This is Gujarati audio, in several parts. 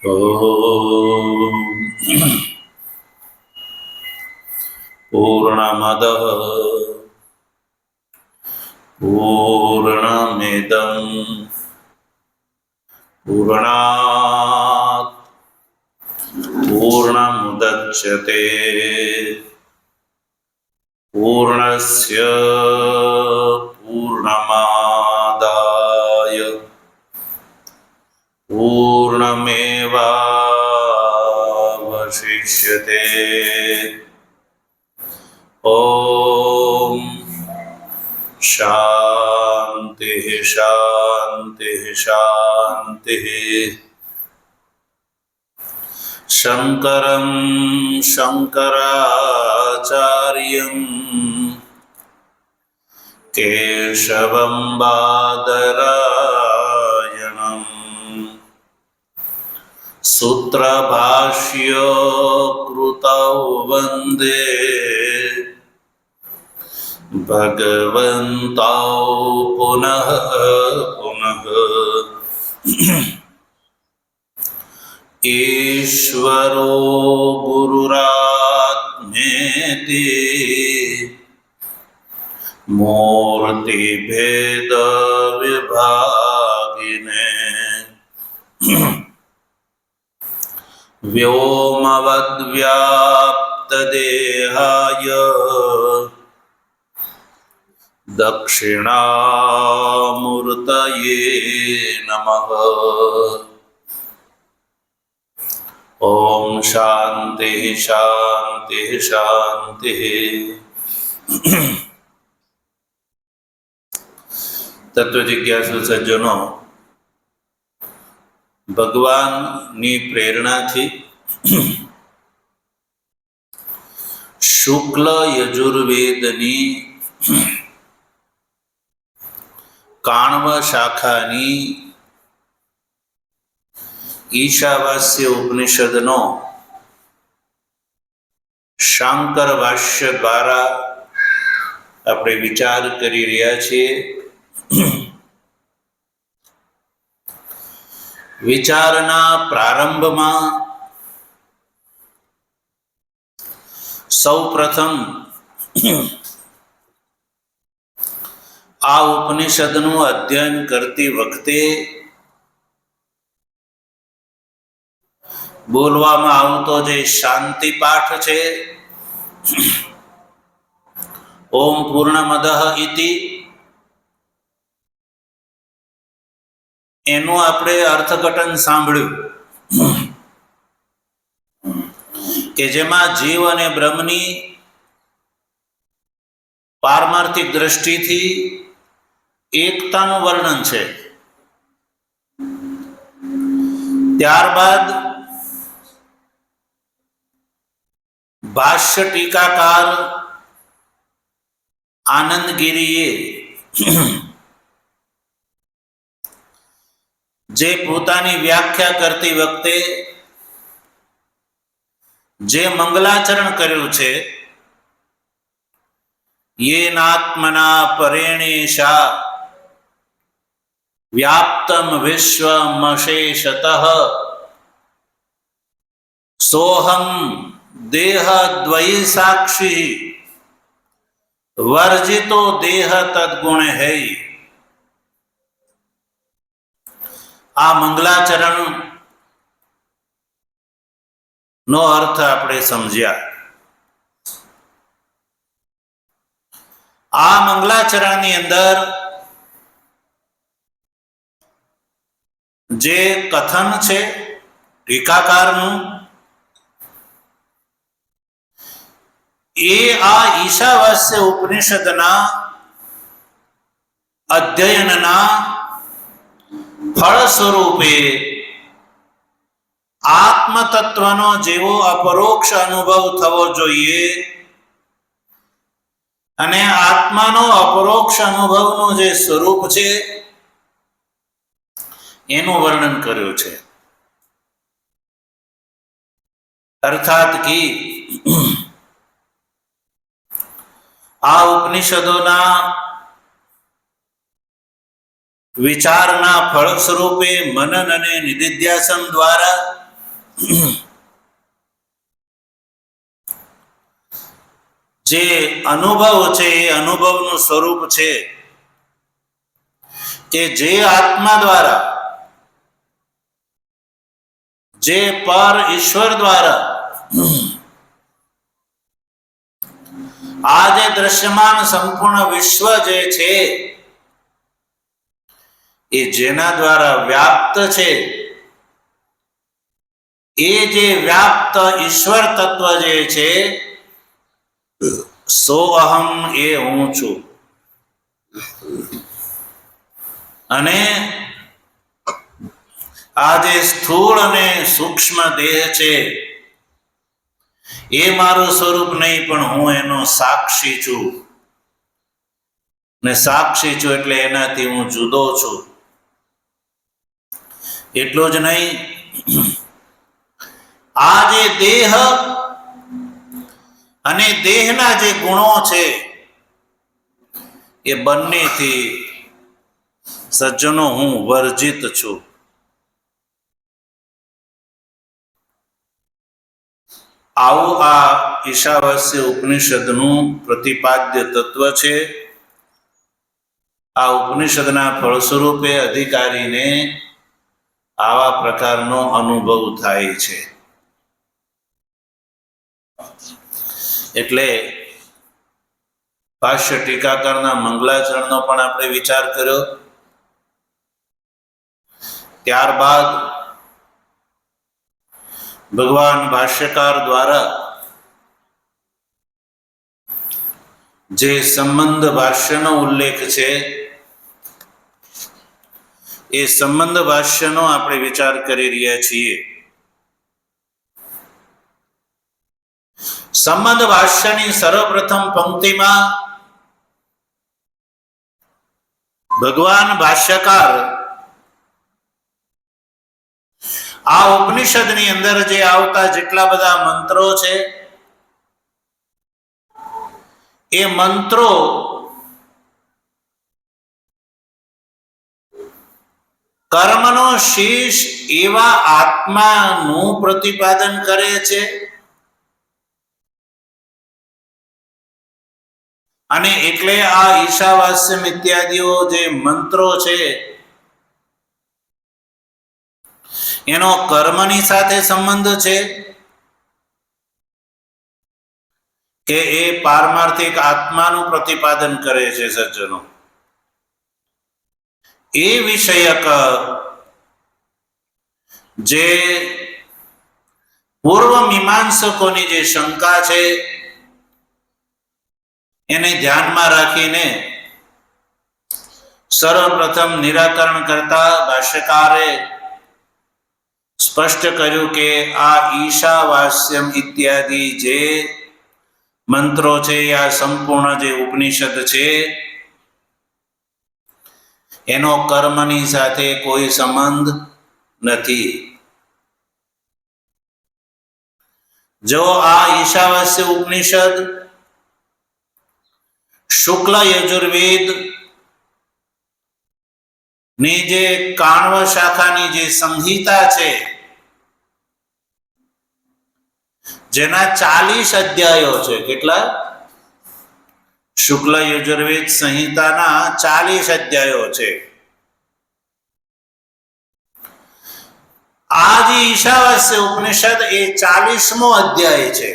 ॐ पूर्णमदः पूर्णमिदं पूर्णात् पूर्णमुदच्यते पूर्णस्य पूर्णमादाय पूर्णमेवावशिष्यते। ॐ शान्तिः शान्तिः शान्तिः। शङ्करं शङ्कराचार्यं केशवं बादरायणं सूत्रभाष्य कृतौ वन्दे भगवन्तौ पुनः पुनः। ईश्वरो गुरुरात्मेति मूर्तिभेद विभागिने व्योमवद्व्याप्तदेहाय दक्षिणामूर्तये नमः। ओम शांति शांति शांति। तत्व जिज्ञासु सज्जनो, भगवाननी प्रेरणाथी शुक्ल यजुर्वेदनी काण्व शाखानी ईशावास्य उपनिषदनो शांकर भाष्य द्वारा આપણે વિચાર કરી રહ્યા છીએ। વિચારના પ્રારંભમાં સૌપ્રથમ આ ઉપનિષદનું અધ્યયન કરતી વખતે બોલવામાં આવતો જે શાંતિ પાઠ છે, ઓમ પૂર્ણમદઃ ઇતિ, એનું આપણે અર્થઘટન સાંભળ્યું કે જેમાં જીવ અને બ્રહ્મની પારમાર્થિક દ્રષ્ટિથી એકતાનું વર્ણન છે। ત્યારબાદ ભાષ્ય ટીકાકાર આનંદગીરીએ જે પોતાની વ્યાખ્યા કરતી વખતે જે મંગલાચરણ કર્યું છે, યેનાત્મના પરેણેશા વ્યાપ્તમ વિશ્વમશેષતઃ સોહમ દેહદ્વયી સાક્ષી વર્જિતો દેહ તદ્ગુણ હૈ। આ મંગલાચરણ નો અર્થ આપણે સમજ્યા। આ મંગલાચરણની અંદર જે કથન છે ટીકાકારનું, એ આ ઈશાવાસ્ય ઉપનિષદના અધ્યયનના ફળ સ્વરૂપે આત્મતત્વનો જેવો અપરોક્ષ અનુભવ થવો જોઈએ અને આત્માનો અપરોક્ષ અનુભવનું જે સ્વરૂપ છે એનું વર્ણન કર્યું છે। અર્થાત કે આ ઉપનિષદોના વિચારના ફળ સ્વરૂપે મનન અને નિધિધ્યાસન દ્વારા જે અનુભવ છે એ અનુભવનું સ્વરૂપ છે કે જે આત્મા દ્વારા, જે પર ઈશ્વર દ્વારા આ જે દ્રશ્યમાન સંપૂર્ણ વિશ્વ જે છે એ જેના દ્વારા વ્યાપ્ત છે, એ જે વ્યાપ્ત ઈશ્વર તત્વ જે છે, સો અહમ એ હું છું. અને આ જે સ્થૂળ અને સૂક્ષ્મ દેહ છે એ મારું સ્વરૂપ નહીં, પણ હું એનો સાક્ષી છું. ને સાક્ષી છું એટલે એનાથી હું જુદો છું. એટલું જ નહીં, આ જે દેહ અને દેહના જે ગુણો છે એ બંનેથી સજ્જનો હું વર્જિત છું. આવું આ ઈશાવાસ્ય ઉપનિષદનું પ્રતિપાદ્ય તત્વ છે. આ ઉપનિષદના ફળ સ્વરૂપે અધિકારીને આવા પ્રકારનો અનુભવ થાય છે. એટલે ભાષ્ય ટીકાકારના મંગલાચરણનો પણ આપણે વિચાર કર્યો. ત્યારબાદ ભગવાન ભાષ્યકાર દ્વારા જે સંબંધ ભાષ્યનો ઉલ્લેખ છે એ સંબંધ ભાષ્યનો આપણે વિચાર કરી રહ્યા છીએ. સંબંધ ભાષ્યની સર્વપ્રથમ પંક્તિમાં ભગવાન ભાષ્યકાર આ ઉપનિષદની અંદર જે આવતા જેટલા બધા મંત્રો છે એ મંત્રો કર્મનો શીશ એવા આત્માનું પ્રતિપાદન કરે છે. અને એટલે આ ઈશાવાસ્યમ ઇત્યાદિઓ જે મંત્રો છે એનો કર્મની સાથે સંબંધ છે કે એ પારમાર્થિક આત્માનું પ્રતિપાદન કરે છે. સજ્જનો, એ વિષયક જે પૂર્વ મીમાંસકોની જે શંકા છે એને ધ્યાનમાં રાખીને સર્વપ્રથમ નિરાકરણ કરતા ભાષ્યકારે સ્પષ્ટ કર્યું કે આ ઈશાવાસ્યમ ઇત્યાદિ જે મંત્રો છે, આ સંપૂર્ણ જે ઉપનિષદ છે એનો કર્મની સાથે કોઈ સંબંધ નથી. જો આ ઈશાવાસ્ય ઉપનિષદ શુક્લ યજુર્વેદ ની જે કાણવ શાખાની જે સંહિતા છે જેના 40 અધ્યાયો છે. કેટલા? શુક્લ યજુર્વેદ સંહિતાના 40 અધ્યાયો છે. આ જે ઈશાવાસ્ય ઉપનિષદ એ 40મો અધ્યાય છે.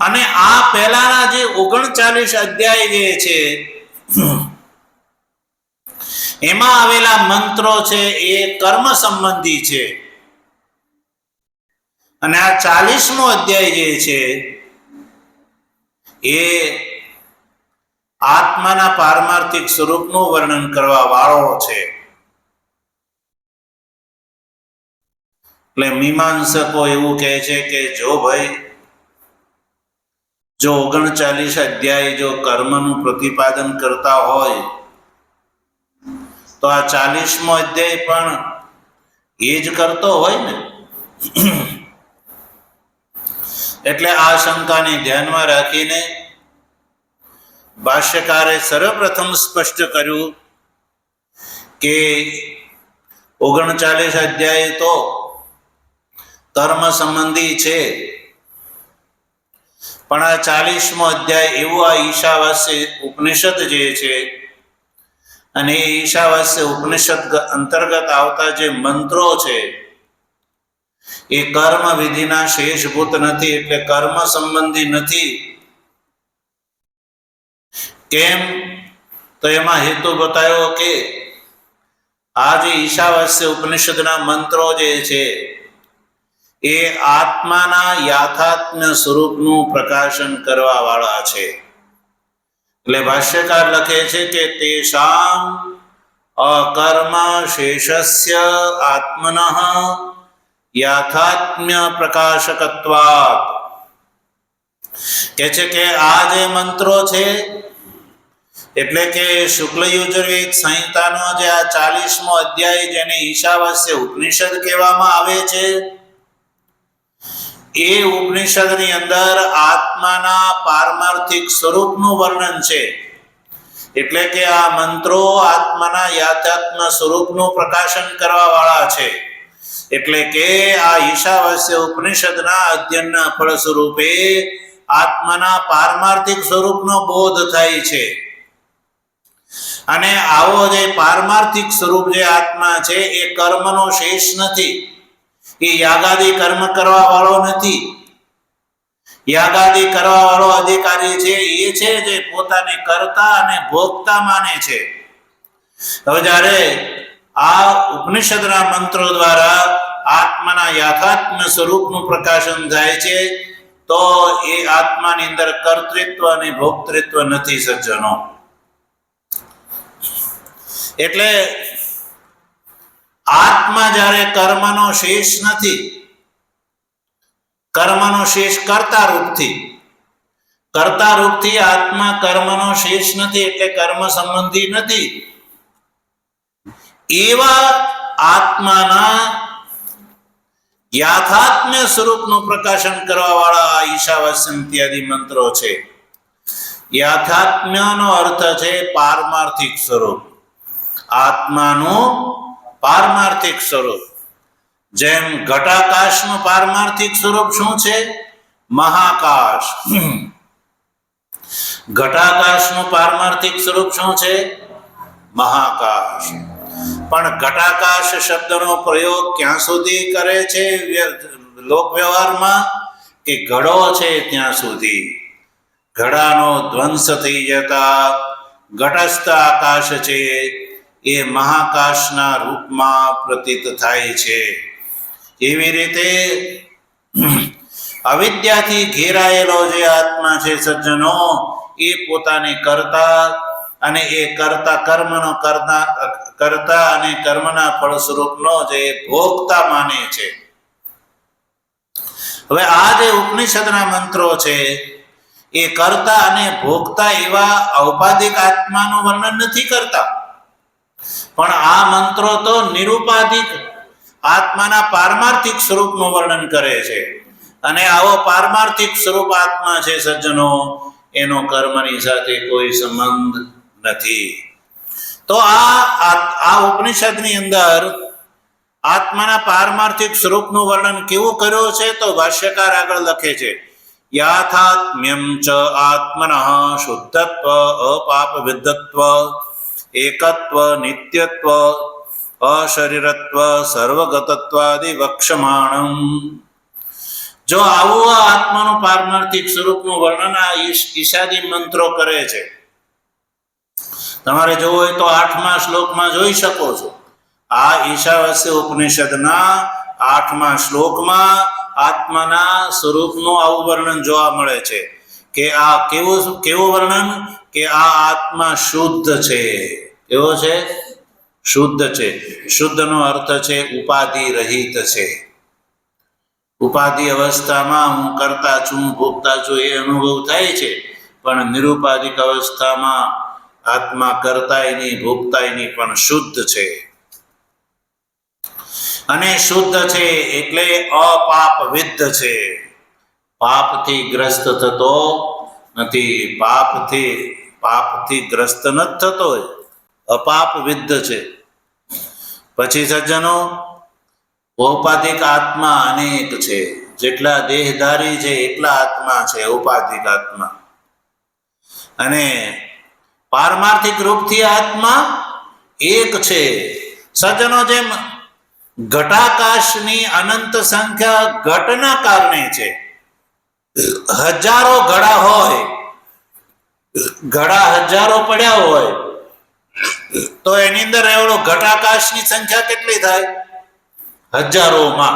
અને આ પહેલાના જે 39 અધ્યાય જે છે એમાં આવેલા મંત્રો છે એ કર્મ સંબંધી છે. અને આ 40મો અધ્યાય જે છે એ આત્માના પારમાર્થિક સ્વરૂપનું વર્ણન કરવા વાળો છે. એટલે મીમાંસકો એવું કહે છે કે જો ભાઈ, જો 39 અધ્યાય જો કર્મનું પ્રતિપાદન કરતા હોય તો આ 40મો અધ્યાય પણ એ જ કરતો હોય ને. એટલે આ શંકાને ધ્યાનમાં રાખીને ભાષ્યકારે સર્વપ્રથમ સ્પષ્ટ કર્યું કે 39 અધ્યાય તો કર્મ સંબંધી છે, પણ આ 40મો અધ્યાય એવું આ ઈશાવાસ્ય ઉપનિષદ જે છે, અને એ ઈશાવાસ્ય ઉપનિષદ અંતર્ગત આવતા જે મંત્રો છે એ કર્મ વિધિના શેષભૂત નથી, એટલે કર્મ સંબંધી નથી. કેમ? તો એમાં હેતુ બતાવ્યો કે આ જે ઈશાવાસ્ય ઉપનિષદના મંત્રો જે છે એ આત્માના યાથાત્મ્ય સ્વરૂપનું પ્રકાશન કરવા વાળા છે. એટલે ભાષ્યકાર લખે છે કે તેષામ અકર્મ શેષસ્ય આત્મનઃ યાથાત્મ્ય પ્રકાશકત્વાત. કે છે કે આ જે મંત્રો છે, એટલે કે શુક્લ યજુર્વેદ સંહિતાનો જે આ 40મો અધ્યાય જેને ઈશાવાસ્ય ઉપનિષદ કહેવામાં આવે છે, એ ઉપનિષદની અંદર આત્માના પારમાર્થિક સ્વરૂપનું વર્ણન છે. એટલે કે આ મંત્રો આત્માના યાથાત્મ્ય સ્વરૂપનું પ્રકાશન કરવા વાળા છે. એટલે કે આ ઈશાવાસ્ય ઉપનિષદના અધ્યયનના ફળ સ્વરૂપે આત્માના પારમાર્થિક સ્વરૂપનો બોધ થાય છે. અને આવો જે પારમાર્થિક સ્વરૂપ જે આત્મા છે એ કર્મનો શેષ નથી, એ યાગાદી કર્મ કરવા વાળો નથી. યાગાદી કરવા વાળો અધિકારી છે એ છે જે પોતાને કર્તા અને ભોગતા માને છે. હવે જ્યારે આ ઉપનિષદના મંત્રો દ્વારા આત્માના યાથાત્મ્ય સ્વરૂપનું પ્રકાશન થાય છે, તો એ આત્માની અંદર કર્તૃત્વ અને ભોક્તૃત્વ નથી સજ્જનો. એટલે આત્મા જ્યારે કર્મનો શેષ નથી, કર્મનો શેષ કર્તા રૂપથી આત્મા કર્મનો શેષ નથી, એટલે કર્મ સંબંધી નથી. એવા આત્માના યાથાત્મ્ય સ્વરૂપનું પ્રકાશન કરવા વાળા ઈશાવાસ્ય ઇત્યાદિ મંત્રો છે. યાથાત્મ્યનો અર્થ છે પારમાર્થિક સ્વરૂપ, આત્માનું પારમાર્થિક સ્વરૂપ. જેમ ઘટાકાશનું પારમાર્થિક સ્વરૂપ શું છે? મહાકાશ. ઘટાકાશનું પારમાર્થિક સ્વરૂપ શું છે? મહાકાશ. પણ ઘટાકાશ શબ્દનો પ્રયોગ ક્યાં સુધી કરે છે લોક વ્યવહારમાં? કે ઘડો છે ત્યાં સુધી. ઘડાનો ધ્વંસ થઈ જતા ઘટસ્થ આકાશ છે એ મહાકાશના રૂપમાં પ્રતીત થાય છે. એવી રીતે અવિદ્યાથી ઘેરાયેલો જે આત્મા છે સજ્જનો, એ પોતાને કરતા અને એ કરતા કર્મનો કરતા અને કર્મના ફળ સ્વરૂપનો જે ભોગતા માને છે. હવે આ જે ઉપનિષદના મંત્રો છે એ કરતા અને ભોગતા એવા ઔપાધિક આત્માનું વર્ણન નથી કરતા, પણ આ મંત્રો તો નિરુપાધિક આત્માના પારમાર્થિક સ્વરૂપનું વર્ણન કરે છે. અને આવો પારમાર્થિક સ્વરૂપ આત્મા છે સજ્જનો, એનો કર્મની સાથે કોઈ સંબંધ નથી. તો આ ઉપનિષદની અંદર આત્માના પારમાર્થિક સ્વરૂપનું વર્ણન કેવું કર્યું છે? તો ભાષ્યકાર આગળ લખે છે, યાથાત્મ્યમ ચ આત્મનઃ શુદ્ધત્વ અપાપ વિદ્ધત્વ એકત્વ નિત્યત્વ અશરીરત્વ સર્વગતત્વાદિ વક્ષમાણમ. જો આવું આત્માનું પારમાર્થિક સ્વરૂપનું વર્ણન આ ઈશાદી મંત્રો કરે છે. તમારે જોવું હોય તો 8મા શ્લોકમાં જોઈ શકો છો. આ ઈશાવાસ્ય ઉપનિષદના 8મા શ્લોકમાં આત્માના સ્વરૂપનું આવું વર્ણન જોવા મળે છે કે આ કેવું વર્ણન? કે આ આત્મા શુદ્ધ છે. કેવો છે? શુદ્ધ છે. શુદ્ધનો અર્થ છે ઉપાધિ રહિત છે. ઉપાધિ અવસ્થામાં હું કરતા છું, ભોગતા છું એ અનુભવ થાય છે, પણ નિરુપાધિક અવસ્થામાં આત્મા કરતાય નહીં ભોગતાય નહીં પણ શુદ્ધ છે. અને શુદ્ધ છે એટલે અપાપ વિદ્ધ છે. પાપથી ગ્રસ્ત થતો નથી. પાપથી ગ્રસ્ત નથી થતો, અપાપ વિદ્ધ છે. પછી સજ્જનો, ઔપાધિક આત્મા અનેક છે. જેટલા દેહધારી છે એટલા આત્મા છે ઔપાધિક આત્મા. અને પારમાર્થિક રૂપથી આત્મા એક છે. સજ્જનો, જેમ ઘટાકાશની અનંત સંખ્યા ઘટના કારણે છે. હજારો ઘડા હોય, ઘડા હજારો પડ્યા હોય, તો એની અંદર એવડો ઘટાકાશની સંખ્યા કેટલી થાય? હજારોમાં.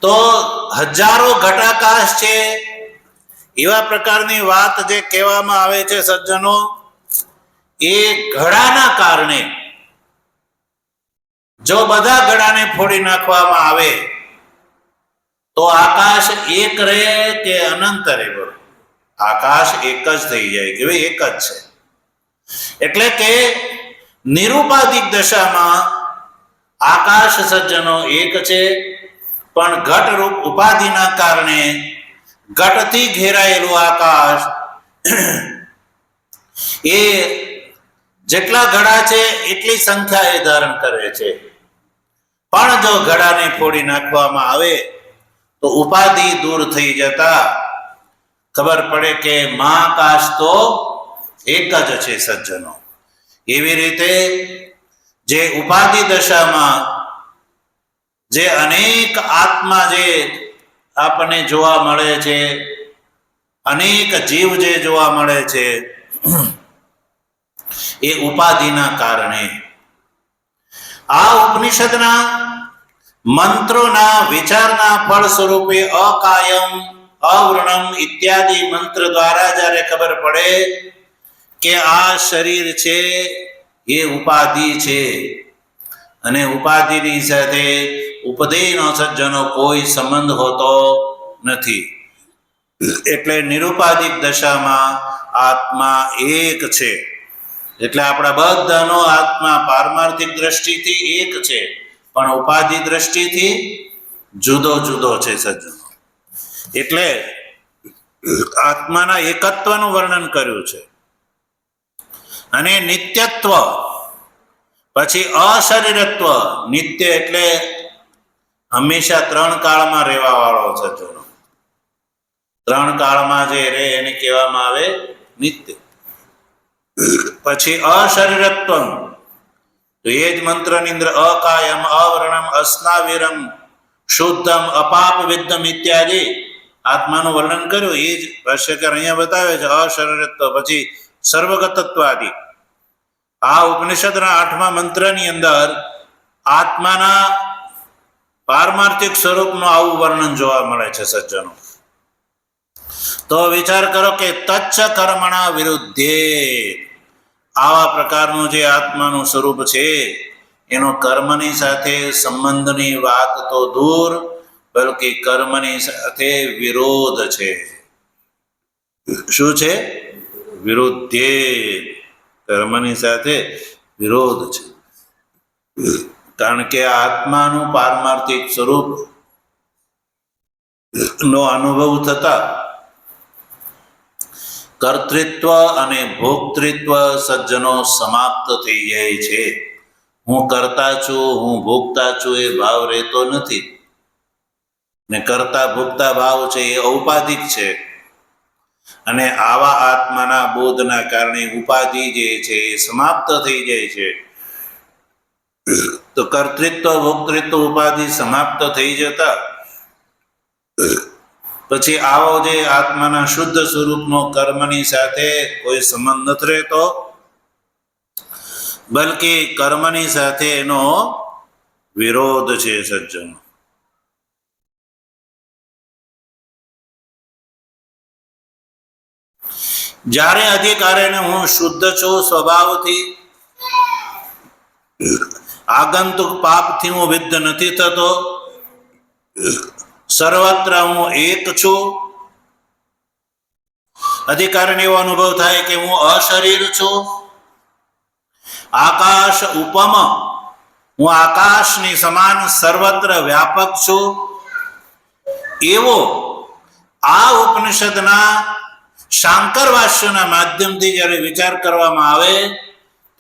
તો હજારો ઘટાકાશ છે. એવા પ્રકારની વાત જે કહેવામાં આવે છે સજ્જનો, એ ઘડાના કારણે, જો બધા ઘડાને ફોડી નાખવામાં આવે તો આકાશ એક રહે કે અનંત રહે? આકાશ એક જ થઈ જાય કે ભાઈ એક જ છે. એટલે કે નિરુપાધિક દશામાં આકાશ સજ્જનો એક છે, પણ ઘટ રૂપ ઉપાધિના કારણે ઘટથી ઘેરાયેલું આકાશ એ જેટલા ઘડા છે એટલી સંખ્યા એ ધારણ કરે છે. પણ જો ઘડાને ફોડી નાખવામાં આવે તો ઉપાધિ દૂર થઈ જતા ખબર પડે કે મહાકાશ તો એક જ છે સજ્જનો. એવી રીતે જે ઉપાધિ દશામાં જે અનેક આત્મા જે આપણને જોવા મળે છે, અનેક જીવ જે જોવા મળે છે, એ ઉપાધિના કારણે. આ ઉપનિષદના મંત્રોના વિચારના ફળ સ્વરૂપે અકાયમ, અવર્ણમ ઇત્યાદિ મંત્ર દ્વારા જ્યારે ખબર પડે કે આ શરીર છે એ ઉપાધિ છે, અને ઉપાધિની સાથે ઉપદેયનો સજ્જનો કોઈ સંબંધ હોતો નથી. એટલે નિરુપાધિક દશામાં આત્મા એક છે. એટલે આપણા બધાનો આત્મા પારમાર્થિક દ્રષ્ટિથી એક છે, પણ ઉપાધિ દ્રષ્ટિથી જુદો જુદો છે સજ્જનો. એટલે આત્માના એકત્વનું વર્ણન કર્યું છે. અને નિત્યત્વ, પછી અશરીરત્વ. નિત્ય એટલે હંમેશા ત્રણ કાળમાં રહેવા વાળો સજ્જનો. ત્રણ કાળમાં જે રહે એને કહેવામાં આવે નિત્ય. પછી અશરીરત્વ, તો એ જ મંત્રની અંદર અકાયમ, અવર્ણમ, અસ્નાવિરમ, શુદ્ધમ, અપાપ વિદ્ધમ ઇત્યાદિ આત્માનું વર્ણન કર્યું. એ જ ભાષ્યકાર અહીંયા બતાવે છે. અશરીરત્વ, પછી સર્વગતત્વાદિ. આ ઉપનિષદના 8મા મંત્રની અંદર આત્માના પારમાર્થિક સ્વરૂપનું આવું વર્ણન જોવા મળે છે સજ્જનો. તો વિચાર કરો કે તચ્છ કર્મણા વિરુદ્ધે, આવા પ્રકારનું જે આત્માનું સ્વરૂપ છે એનો કર્મની સાથે સંબંધની વાત તો દૂર, બલકે કર્મની સાથે વિરોધ છે. શું છે? વિરુદ્ધે. કર્મની સાથે વિરોધ છે. કારણ કે આત્માનું પારમાર્થિક સ્વરૂપ નો અનુભવ થતા કર્તૃત્વ અને ભોક્તૃત્વ સજ્જનો સમાપ્ત થઈ જાય છે. હું કરતા છું, હું ભોગતા છું એ ભાવ રહેતો નથી. ને કરતા ભોગતા ભાવ છે એ ઔપાધિક છે. અને આવા આત્માના બોધના કારણે ઉપાધિ જે છે એ સમાપ્ત થઈ જાય છે. તો કર્તૃત્વ ભોક્તૃત્વ ઉપાધિ સમાપ્ત થઈ જતા પછી આવો જે આત્માના શુદ્ધ સ્વરૂપનો કર્મની સાથે કોઈ સંબંધ નથી રહેતો, બલકે કર્મની સાથે એનો વિરોધ છે સજ્જનો. જ્યારે અધિકારીને હું શુદ્ધ છું સ્વભાવથી, આગંતુક પાપથી હું વિદ્ધ નથી થતો, સર્વત્ર હું એક છું, અધિકારીને એવો અનુભવ થાય કે હું અશરીર છું, આકાશ ઉપમ, હું આકાશની સમાન સર્વત્ર વ્યાપક છું, એવો આ ઉપનિષદના શાંકર વાસ્યના માધ્યમથી જ્યારે વિચાર કરવામાં આવે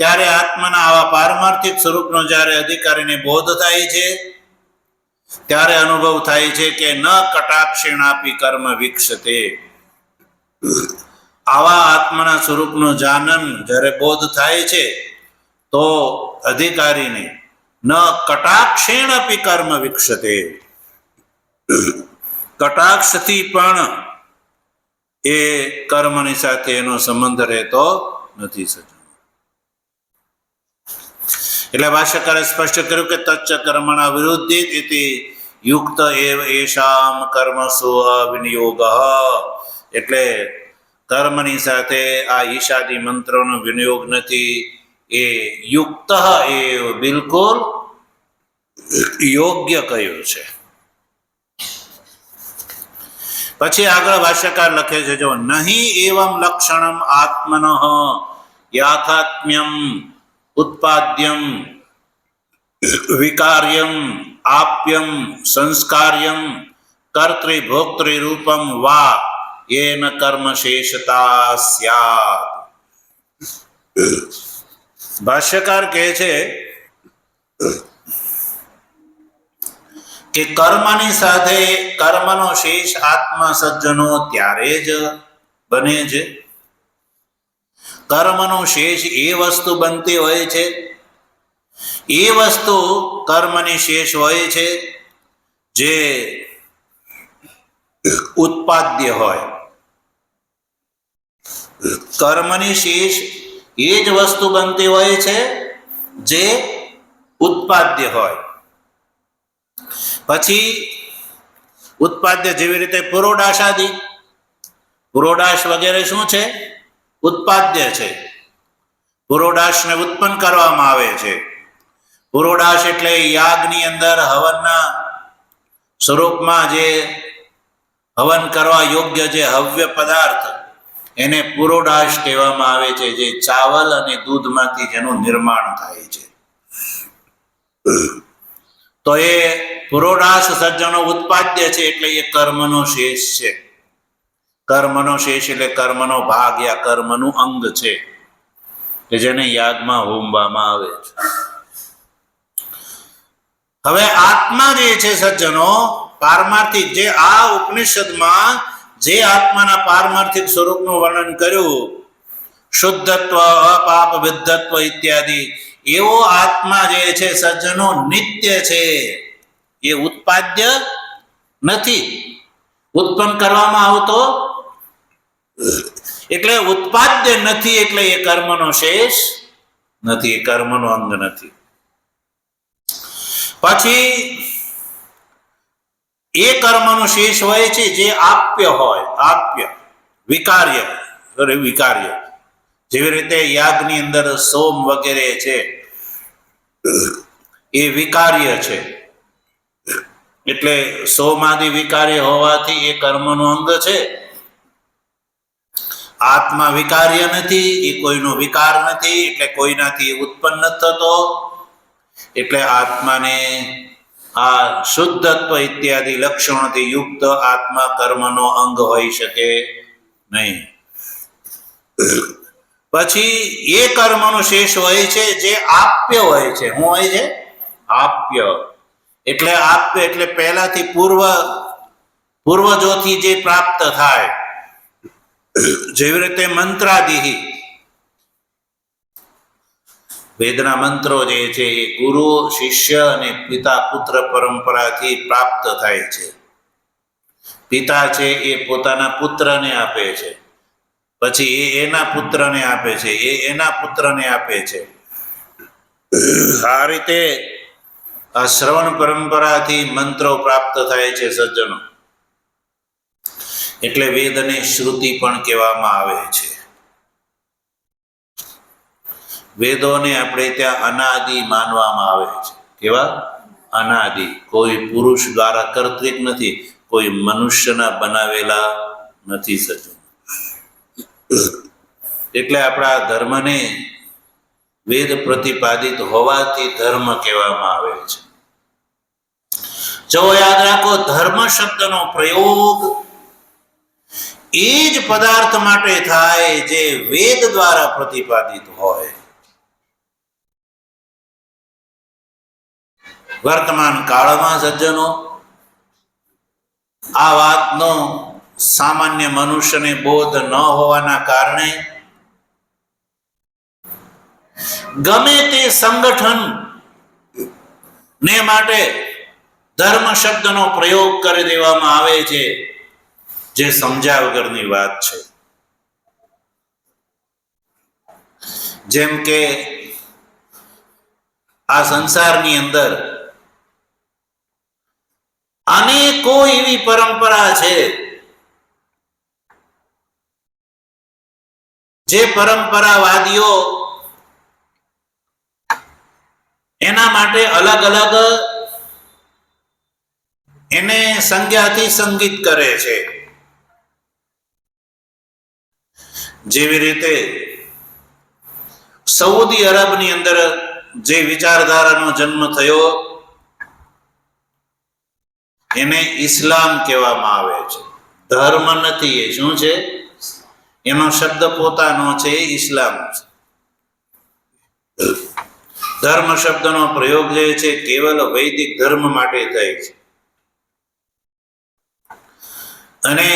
ત્યારે આત્માના આવા પારમાર્થિક સ્વરૂપનો જ્યારે અધિકારીને બોધ થાય છે ત્યારે અનુભવ થાય છે કે ન કટાક્ષેણાપી કર્મ વિકસતે. આવા આત્માના સ્વરૂપનું જાનન જ્યારે બોધ થાય છે તો અધિકારીને ન કટાક્ષેણાપી કર્મ વિકસતે, કટાક્ષથી પણ એ કર્મની સાથે એનો સંબંધ રહેતો નથી. એટલે ભાષ્યકારે સ્પષ્ટ કર્યું કે તચ્ચ કર્મણા વિરુદ્ધિત ઇતિ યુક્ત એવ એષામ કર્મસુ અવિનિયોગ. એટલે કર્મની સાથે આ ઈશાદી મંત્રોનો વિનિયોગ નથી. એ યુક્ત એ બિલકુલ યોગ્ય કહ્યું છે. પછી આગળ ભાષ્યકાર લખે છે, જો નહીં એવમ લક્ષણમ આત્મનઃ યાથાત્મ્યમ ઉત્પાદ્યમ વિકાર્યમ આપ્યમ સંસ્કાર્યમ કર્તૃભોક્તૃ રૂપમ વા येन कर्म शेषता स्यात्. ભાષ્યકાર કહે છે કે કર્મની સાથે કર્મનો શેષ આત્મા સજ્જનો ત્યારે જ બને છે. કર્મનો શેષ એ વસ્તુ બનતી હોય છે, એ વસ્તુ કર્મની શેષ હોય છે જે ઉત્પાદ્ય હોય. કર્મની શેષ એ જ વસ્તુ બનતી હોય છે જે ઉત્પાદ્ય હોય. પછી ઉત્પાદ્ય જેવી રીતે પુરોડાશ આદિ, પુરોડાશ વગેરે શું છે? ઉત્પાદ્ય છે. પુરોડાશને ઉત્પન્ન કરવામાં આવે છે. પુરોડાશ એટલે યાગની અંદર હવનના સ્વરૂપમાં જે હવન કરવા યોગ્ય જે હવ્ય પદાર્થ એને પુરોડાશ કહેવામાં આવે છે, જે ચાવલ અને દૂધમાંથી જેનું નિર્માણ થાય છે. તો એ પુરોડાશ સજ્જનો ઉત્પાદ્ય છે એટલે એ કર્મનો શેષ છે. કર્મનો શેષ એટલે કર્મનો ભાગ યા કર્મનું અંગ છે કે જેને યાગમાં હોમવામાં આવે છે. હવે આત્મા જે છે સજ્જનો પારમાર્થિક, જે આ ઉપનિષદમાં જે આત્માના પારમાર્થિક સ્વરૂપનું વર્ણન કર્યું, શુદ્ધત્વ, અપાપ વિદ્ધત્વ ઇત્યાદિ, એવો આત્મા જે છે સજ્જનો નિત્ય છે. એ ઉત્પાદ્ય નથી, ઉત્પન્ન કરવામાં આવતો એટલે ઉત્પાદ્ય નથી, એટલે એ કર્મનો શેષ નથી, એ કર્મનો અંગ નથી. પછી એ કર્મનો શેષ હોય છે જે આપ્ય હોય, આપ્ય વિકાર્ય, વિકાર્ય જેવી રીતે યાગની અંદર સોમ વગેરે છે એ વિકાર્ય છે. એટલે સોમાદિ વિકાર્ય હોવાથી એ કર્મનો અંગ છે. આત્મા વિકાર્ય નથી, એ કોઈનો વિકાર નથી, એટલે કોઈનાથી ઉત્પન્ન થતો. એટલે આત્માને આ શુદ્ધત્વ ઇત્યાદિ લક્ષણોથી યુક્ત આત્મા કર્મનો અંગ હોઈ શકે નહીં. પછી એ કર્મનો શેષ હોય છે જે આપ્ય હોય છે. શું હોય છે? આપ્ય. એટલે આપ્ય એટલે પહેલાથી પૂર્વજોથી જે પ્રાપ્ત થાય, જેવી રીતે મંત્રાદિ, વેદના મંત્રો જે છે એ ગુરુ શિષ્ય અને પિતા પુત્ર પરંપરાથી પ્રાપ્ત થાય છે. પિતા છે એ પોતાના પુત્રને આપે છે, પછી એ એના પુત્રને આપે છે, એ એના પુત્રને આપે છે. આ રીતે આ શ્રવણ પરંપરાથી મંત્રો પ્રાપ્ત થાય છે સજ્જનો. એટલે વેદને શ્રુતિ પણ કહેવામાં આવે છે. વેદોને આપણે ત્યાં અનાદિ માનવામાં આવે છે. કેવા? અનાદિ. કોઈ પુરુષ દ્વારા કર્તૃક નથી, કોઈ મનુષ્યના બનાવેલા નથી સજ્જનો. એટલે આપણા ધર્મને વેદ પ્રતિપાદિત હોવાથી ધર્મ કહેવામાં આવે છે. જો યાદ રાખો, ધર્મ શબ્દનો પ્રયોગ એ જ પદાર્થ માટે થાય જે વેદ દ્વારા પ્રતિપાદિત હોય. વર્તમાન કાળમાં સજ્જનો આ વાતનો સામાન્ય મનુષ્યને બોધ ન હોવાના કારણે ગમે તે સંગઠન ને માટે ધર્મ શબ્દનો પ્રયોગ કરી દેવામાં આવે છે, જે સમજ્યા વગરની વાત છે. જેમ કે આ સંસારની અંદર અનેકો એવી પરંપરા છે જે પરંપરાવાદીઓ એના માટે અલગ અલગ એને સંજ્ઞાથી સંગીત કરે છે. જેવી રીતે સઉદી અરબની અંદર જે વિચારધારાનો જન્મ થયો એને ઇસ્લામ કહેવામાં આવે છે. ધર્મ નથી, એ શું છે? એનો શબ્દ પોતાનો છે, ઇસ્લામ છે. ધર્મ શબ્દનો પ્રયોગ જે છે કેવલ વૈદિક ધર્મ માટે થાય છે. અને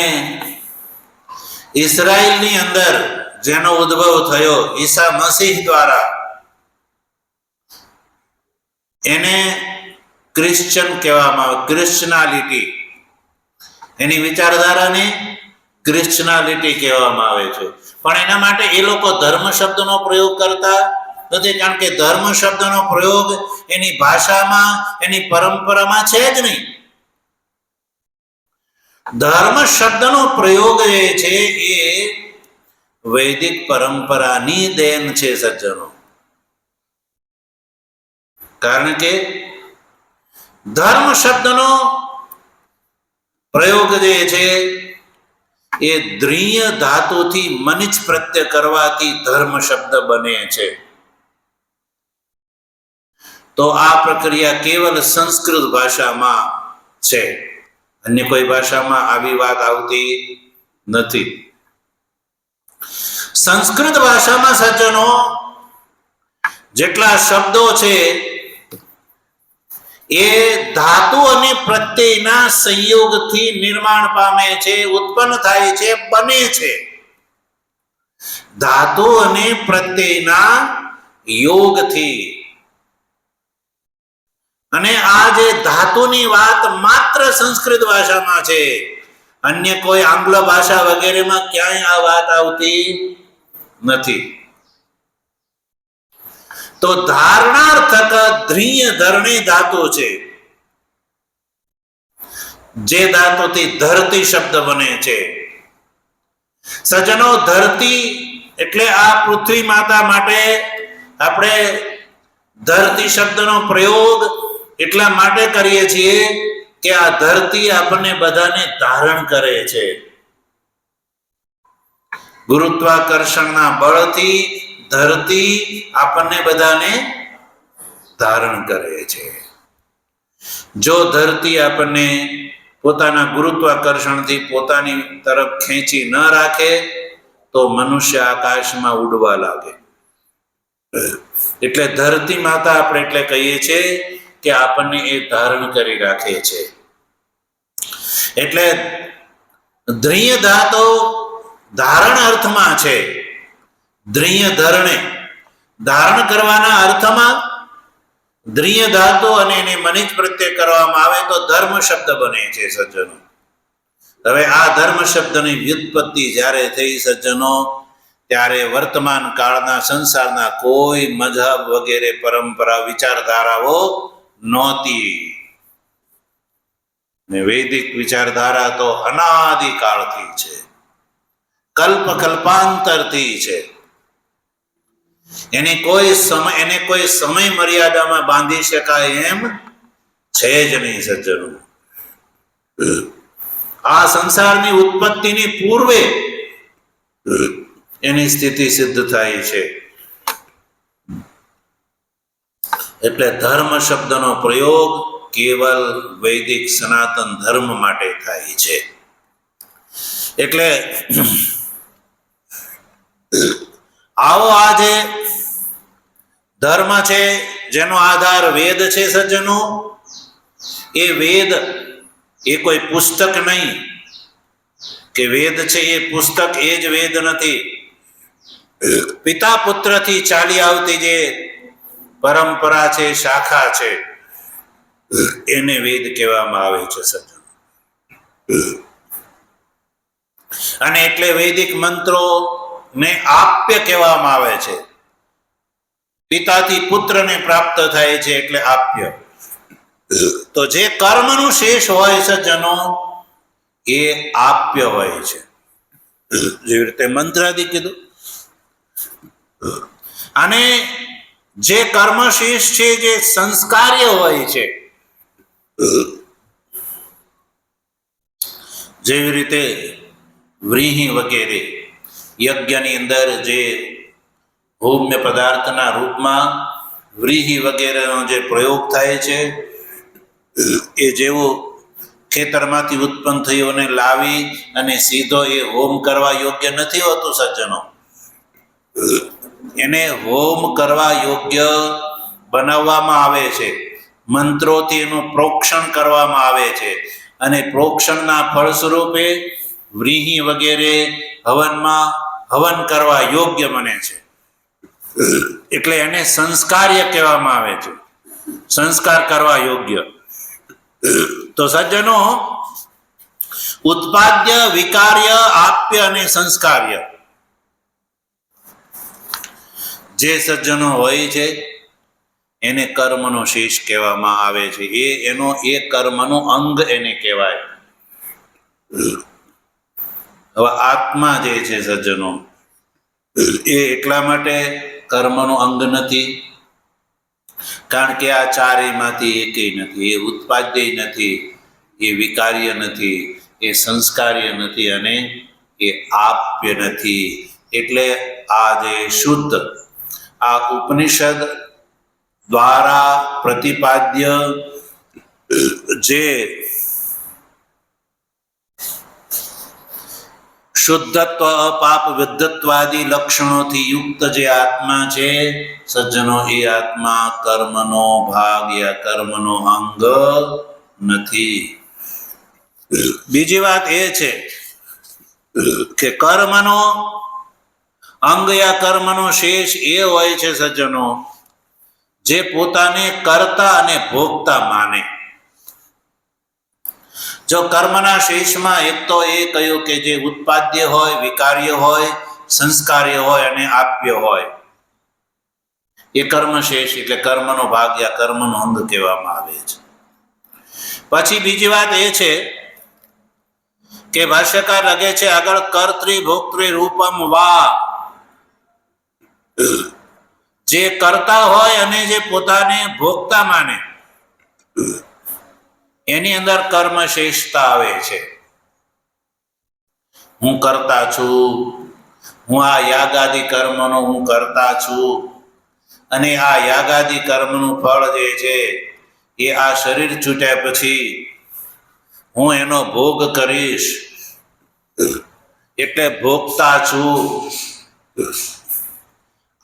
ઇઝરાયલની અંદર જેનો ઉદ્ભવ થયો ઈસા મસીહ દ્વારા, એને ક્રિશ્ચન કહેવામાં આવે. ક્રિશ્ચનાલિટી, એની વિચારધારાને ક્રિશ્ચનાલિટી કહેવામાં આવે છે. પણ એના માટે એ લોકો ધર્મ શબ્દનો પ્રયોગ કરતા નથી, કારણ કે ધર્મ શબ્દનો પ્રયોગ એની ભાષામાં, એની પરંપરામાં છે જ નહીં. ધર્મ શબ્દનો પ્રયોગ જે છે એ વૈદિક પરંપરાની દેન છે સજ્જનો. કારણ કે ધર્મ શબ્દનો પ્રયોગ જે છે એ દ્રિય ધાતુથી મનિચ પ્રત્યય કરવાથી ધર્મ શબ્દ બને છે. તો આ પ્રક્રિયા કેવલ સંસ્કૃત ભાષામાં છે, અન્ય કોઈ ભાષામાં આવી વાત આવતી નથી. સંસ્કૃત ભાષામાં સજ્જનો જેટલા શબ્દો છે એ ધાતુ અને પ્રત્યયના સંયોગથી નિર્માણ પામે છે, ઉત્પન્ન થાય છે, બને છે. ધાતુ અને પ્રત્યયના યોગથી. અને આ જે ધાતુની વાત માત્ર સંસ્કૃત ભાષામાં છે, અન્ય કોઈ આંગ્લ ભાષા વગેરેમાં ક્યાંય આ વાત આવતી નથી. તો ધારણાર્થક ધ્રિય ધરણી ધાતુ છે, જે ધાતુથી ધરતી શબ્દ બને છે. સજ્જનો, ધરતી એટલે આ પૃથ્વી માતા માટે આપણે ધરતી શબ્દનો પ્રયોગ એટલા માટે કરીએ છીએ કે આ ધરતી આપણને બધાને ધારણ કરે છે. ગુરુત્વાકર્ષણના બળથી ધરતી આપણને બધાને ધારણ કરે છે. જો ધરતી આપણને પોતાના ગુરુત્વાકર્ષણથી પોતાની તરફ ખેંચી ન રાખે તો મનુષ્ય આકાશમાં ઉડવા લાગે. એટલે ધરતી માતા આપણે એટલે કહીએ છીએ કે આપણને એ ધારણ કરી રાખે છે. એટલે ધ્રિય ધાતુ ધારણ અર્થમાં છે. ધ્રિય ધરણે ધારણ કરવાના અર્થમાં ધ્રિય ધાતુ અને એને મનિચ પ્રત્યય કરવામાં આવે તો ધર્મ શબ્દ બને છે સજ્જનો. હવે આ ધર્મ શબ્દની વ્યુત્પત્તિ જ્યારે થઈ સજ્જનો, ત્યારે વર્તમાન કાળના સંસારના કોઈ મઝહબ વગેરે પરંપરા વિચારધારાઓ નહોતી. ને વૈદિક વિચારધારા તો અનાદિકાળથી છે, કલ્પ કલ્પાંતરથી છે. એને કોઈ સમય મર્યાદામાં બાંધી શકાય એમ છે જ નહીં સજ્જનો. આ સંસારની ઉત્પત્તિની પૂર્વે એની સ્થિતિ સિદ્ધ થાય છે. એટલે ધર્મ શબ્દનો પ્રયોગ કેવલ વૈદિક સનાતન ધર્મ માટે થાય છે. એટલે આવો આ જે ધર્મ છે જેનો આધાર વેદ છે સજ્જનો, એ વેદ એ કોઈ પુસ્તક નહીં કે વેદ છે એ પુસ્તક, એ જ વેદ નથી. પિતા પુત્રથી ચાલી આવતી જે પરંપરા છે, શાખા છે, એને વેદ કહેવામાં આવે છે સજ્જનો. અને એટલે વૈદિક મંત્રો ને આપ્ય કહેવામાં આવે છે. પિતાથી પુત્રને પ્રાપ્ત થાય છે એટલે આપ્ય. તો જે કર્મનું શેષ હોય સજ્જનો એ આપ્ય હોય છે. જેવી રીતે મંત્રાદિ કીધું. અને જે કર્મ શેષ છે જે સંસ્કાર્ય હોય છે, જેવી રીતે વ્રીહી વગેરે યજ્ઞની અંદર જે હોમ્ય પદાર્થના રૂપમાં વ્રીહી વગેરેનો જે પ્રયોગ થાય છે, એ જેવો ખેતરમાંથી ઉત્પન્ન થયોને લાવી અને સીધો એ હોમ કરવા યોગ્ય નથી હોતું સજ્જનો. એને હોમ કરવા યોગ્ય બનાવવામાં આવે છે. મંત્રોથી એનું પ્રોક્ષણ કરવામાં આવે છે અને પ્રોક્ષણના ફળ સ્વરૂપે વ્રીહી વગેરે હવનમાં હવન કરવા યોગ્ય બને છે. એટલે એને સંસ્કાર્ય કહેવામાં આવે છે, સંસ્કાર કરવા યોગ્ય. તો સજ્જનો, ઉત્પાદ્ય, વિકાર્ય, આપ્ય અને સંસ્કાર્ય જે સજ્જનો હોય છે એને કર્મનો શેષ કહેવામાં આવે છે. એનો એ કર્મનું અંગ એને કહેવાય. હવે આત્મા જે છે સજ્જનો એ એટલા માટે કર્મનું અંગ નથી કારણ કે આ ચારેયમાંથી એકેય નથી. એ ઉત્પાદ્ય નથી, એ વિકાર્ય નથી, એ સંસ્કાર્ય નથી અને એ આપ્ય નથી. એટલે આ જે શુદ્ધ આ ઉપનિષદ દ્વારા પ્રતિપાદ્ય જે શુદ્ધત્વ, અપાપ, વિદ્ધત્વાદી લક્ષણોથી યુક્ત જે આત્મા છે સજ્જનો, એ આત્મા કર્મનો ભાગ યા કર્મનો અંગ નથી. બીજી વાત એ છે કે કર્મનો અંગ યા કર્મનો શેષ એ હોય છે સજ્જનો જે પોતાને કર્તા અને ભોગતા માને. જો કર્મના શેષમાં એક તો એ કહ્યું કે જે ઉત્પાદ્ય હોય, વિકાર્ય હોય, સંસ્કાર્ય હોય અને આપ્ય હોય, એ કર્મ શેષ એટલે કર્મનો ભાગ યા કર્મનો અંગ કહેવામાં આવે છે. પછી બીજી વાત એ છે કે ભાષ્યકાર લખે છે આગળ, કર્તૃ ભોક્તૃ રૂપમ વા, જે કરતા હોય અને જે પોતાને ભોગતા માને એની અંદર કર્મ શેષતા આવે છે. હું કરતા છું, હું આ યાગાદિ કર્મનો હું કરતા છું અને આ યાગાદિ કર્મનું ફળ જે છે એ આ શરીર છૂટ્યા પછી હું એનો ભોગ કરીશ એટલે ભોગતા છું.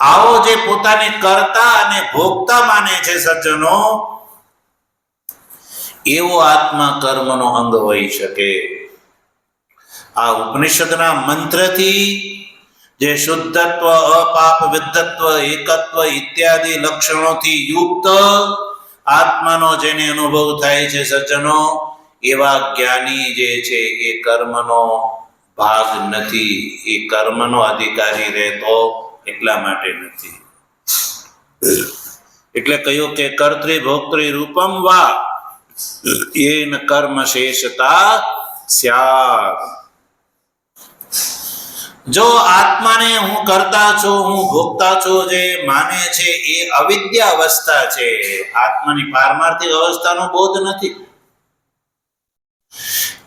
આવો જે પોતાને કરતા અને ભોગતા માને છે સજ્જનો, એવો આત્મા કર્મનો અંગ હોઈ શકે. આ ઉપનિષદના મંત્રથી જે શુદ્ધત્વ, અપાપ, વિદ્ધત્વ, એકત્વ ઇત્યાદિ લક્ષણોથી યુક્ત આત્માનો જેને અનુભવ થાય છે સજ્જનો, એવા જ્ઞાની જે છે એ કર્મનો ભાગ નથી, એ કર્મનો અધિકારી રહેતો એટલા માટે નથી. એટલે કહ્યું કે કર્તૃ ભોક્તૃ રૂપમ વા એન કર્મ શેષતા સ્યાત્. જો આત્માને હું કરતા છું, હું ભોગતા છું જે માને છે એ અવિદ્યા અવસ્થા છે. આત્માની પારમાર્થિક અવસ્થાનો બોધ નથી.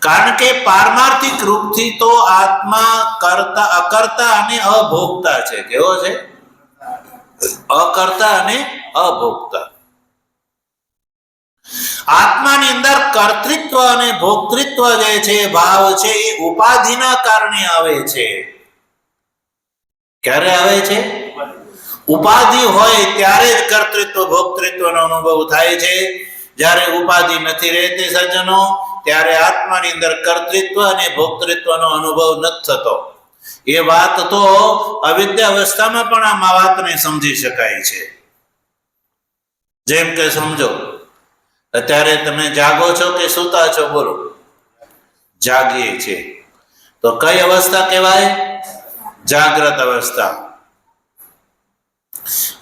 કારણ કે પારમાર્થિક રૂપથી તો આત્મા કરતા, અકર્તા અને અભોગતા છે. કેવો છે? અકર્તા અને અભોગતા. આત્માની અંદર કર્તૃત્વ અને ભોક્તૃત્વ જે છે ભાવ છે એ ઉપાધિના કારણે આવે છે. ક્યારે આવે છે? ઉપાધિ હોય ત્યારે જ કર્તૃત્વ ભોક્તૃત્વનો અનુભવ થાય છે. જ્યારે ઉપાધિ નથી રહેતી સજ્જનો, ત્યારે આત્માની અંદર કર્તૃત્વ અને ભોક્તૃત્વનો અનુભવ નથી થતો. એ વાત તો અવિદ્યાવસ્થામાં પણ આ વાતને સમજી શકાય છે. જેમ કે સમજો, અત્યારે તમે જાગો છો કે સૂતા છો? બોલો. જાગીએ છીએ તો કઈ અવસ્થા કહેવાય? જાગ્રત અવસ્થા.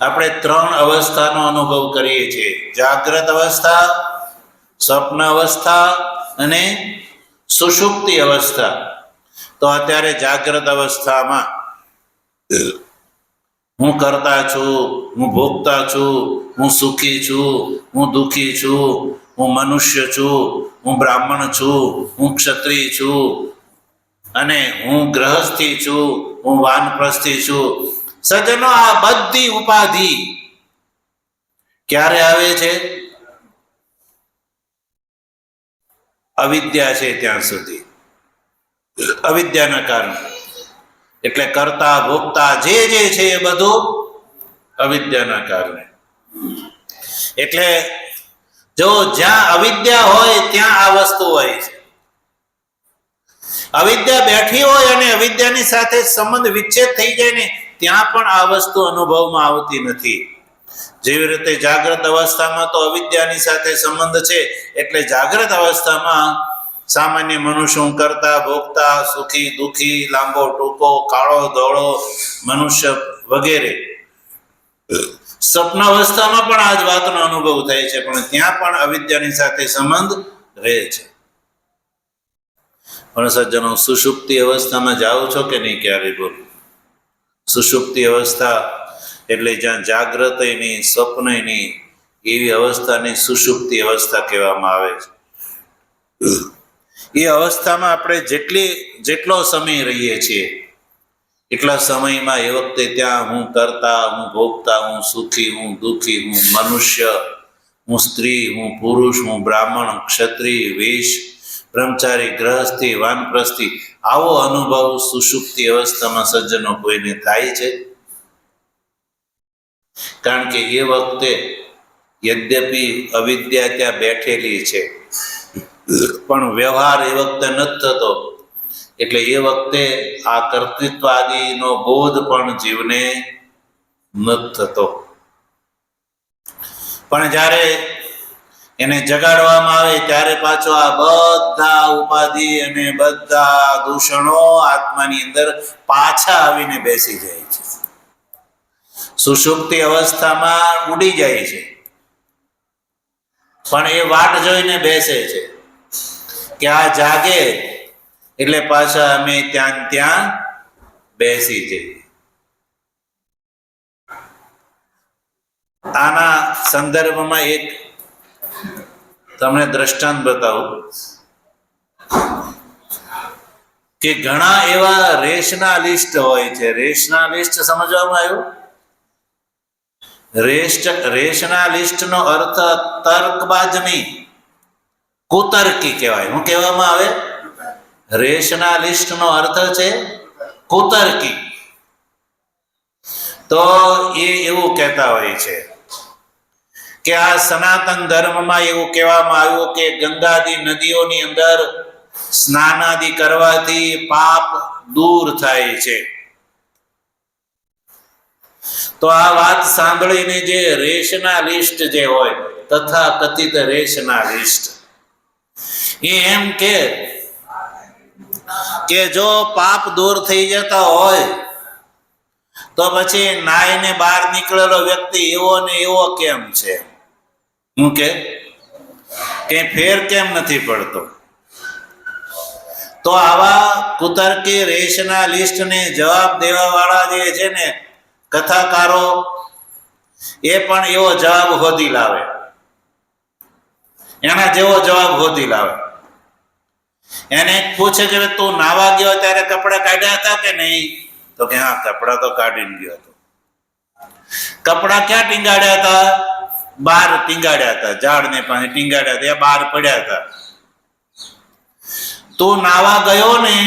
આપણે 3 અવસ્થાનો અનુભવ કરીએ છીએ: જાગ્રત અવસ્થા, સ્વપ્ન અવસ્થા અને સુષુપ્તિ અવસ્થા. તો અત્યારે જાગ્રત અવસ્થામાં હું કરતા છું, હું ભોગતા છું, હું સુખી છું, હું દુઃખી છું, હું મનુષ્ય છું, હું બ્રાહ્મણ છું, હું ક્ષત્રિય છું, અને હું ગ્રહસ્થી છું, હું વાનપ્રસ્થી છું. સજ્જનો, આ બધી ઉપાધિ ક્યારે આવે છે? અવિદ્યા છે ત્યાં સુધી, અવિદ્યાના કારણે. એટલે કરતા ભોગતા જે છે એ બધું અવિદ્યાના કારણે. એટલે જો જ્યાં અવિદ્યા હોય ત્યાં આ વસ્તુ હોય છે. અવિદ્યા બેઠી હોય અને અવિદ્યાની સાથે સંબંધ વિચ્છેદ થઈ જાય ને, ત્યાં પણ આ વસ્તુ અનુભવમાં આવતી નથી. જેવી રીતે જાગ્રત અવસ્થામાં તો અવિદ્યાની સાથે સંબંધ છે, એટલે જાગ્રત અવસ્થામાં સામાન્ય મનુષ્ય કરતા ભોગતા, સુખી દુઃખી, લાંબો ટૂંકો, કાળો ધોળો મનુષ્ય વગેરે. સ્વપ્ન અવસ્થામાં પણ આ જ વાતનો અનુભવ થાય છે, પણ ત્યાં પણ અવિદ્યાની સાથે સંબંધ રહે છે. પણ સજ્જનો, સુષુપ્તિ અવસ્થામાં જાઓ છો કે નહીં ક્યારે? બોલો. સુષુપ્તિ અવસ્થા એટલે જ્યાં જાગ્રત નહીં, સ્વપ્ન નહીં, એવી અવસ્થાને સુષુપ્તિ અવસ્થા કહેવામાં આવે છે. એ અવસ્થામાં આપણે જેટલો સમય રહીએ છીએ એટલા સમયમાં એ વખતે ત્યાં હું કરતા, હું ભોગતા, હું સુખી, હું દુઃખી, હું મનુષ્ય, હું સ્ત્રી, હું પુરુષ, હું બ્રાહ્મણ, ક્ષત્રિય, વૈશ્ય, બ્રહ્મચારી, ગ્રહસ્થી, વાનપ્રસ્થી, આવો અનુભવ સુષુપ્તિ અવસ્થામાં સજ્જનો કોઈને થાય છે? કારણ કે એ વખતે યદ્યપિ અવિદ્યા ત્યાં બેઠેલી છે, પણ વ્યવહાર એ વખતે નથી થતો. એટલે એ વખતે આ કર્તૃત્વ આદિનો બોધ પણ જીવને નથી થતો. પણ જ્યારે એને જગાડવામાં આવે ત્યારે પાછો આ બધા ઉપાધિ અને બધા દૂષણો આત્માની અંદર પાછા આવીને બેસી જાય છે. સુષુપ્તિ અવસ્થામાં ઉડી જાય છે, પણ એ વાટ જોઈને બેસે છે કે આ જાગે એટલે પાછા અમે ત્યાં બેસી જઈએ. આના સંદર્ભમાં એક તમને દ્રષ્ટાંત બતાવું કે ઘણા એવા રેશનાલિસ્ટ હોય છે. રેશનાલિસ્ટ સમજવામાં આવ્યું? રેશનાલિસ્ટ નો અર્થ તર્કબાજ નહીં, કુતર્કી કહેવાય. શું કહેવામાં આવે? રેશનાલિસ્ટ નો અર્થ છે કુતર્કી. તો એ એવું કહેતા હોય છે કે આ સનાતન ધર્મમાં એવું કહેવામાં આવ્યું કે ગંગાદી નદીઓની અંદર સ્નાનાદિ કરવાથી પાપ દૂર થાય છે. તો આ વાત સાંભળીને જે રેશનાલિસ્ટ જે હોય, તથા કથિત રેશનાલિસ્ટ, એ એમ કે જો પાપ દૂર થઈ જતા હોય તો પછી નાઈને બહાર નીકળેલો વ્યક્તિ એવો ને એવો કેમ છે? હું કે ફેર કેમ નથી પડતો? તો આવા કુતર્કી રેશનાલિસ્ટ ને જવાબ દેવા વાળા જે છે ને કથાકારો, એ પણ એવો જવાબ શોધી લાવે, એના જેવો જવાબ શોધી લાવે. એને પૂછે કે તું નાવા ગયો ત્યારે કપડા કાઢ્યા હતા કે નહીં? તો કે હા, કપડા તો કાઢીને ગયો હતો. કપડા ક્યાં ટીંગાડ્યા હતા? બહાર ટીંગાડ્યા હતા, ઝાડને પાસે ટીંગાડ્યા હતા, બહાર પડ્યા હતા. તું નાવા ગયો ને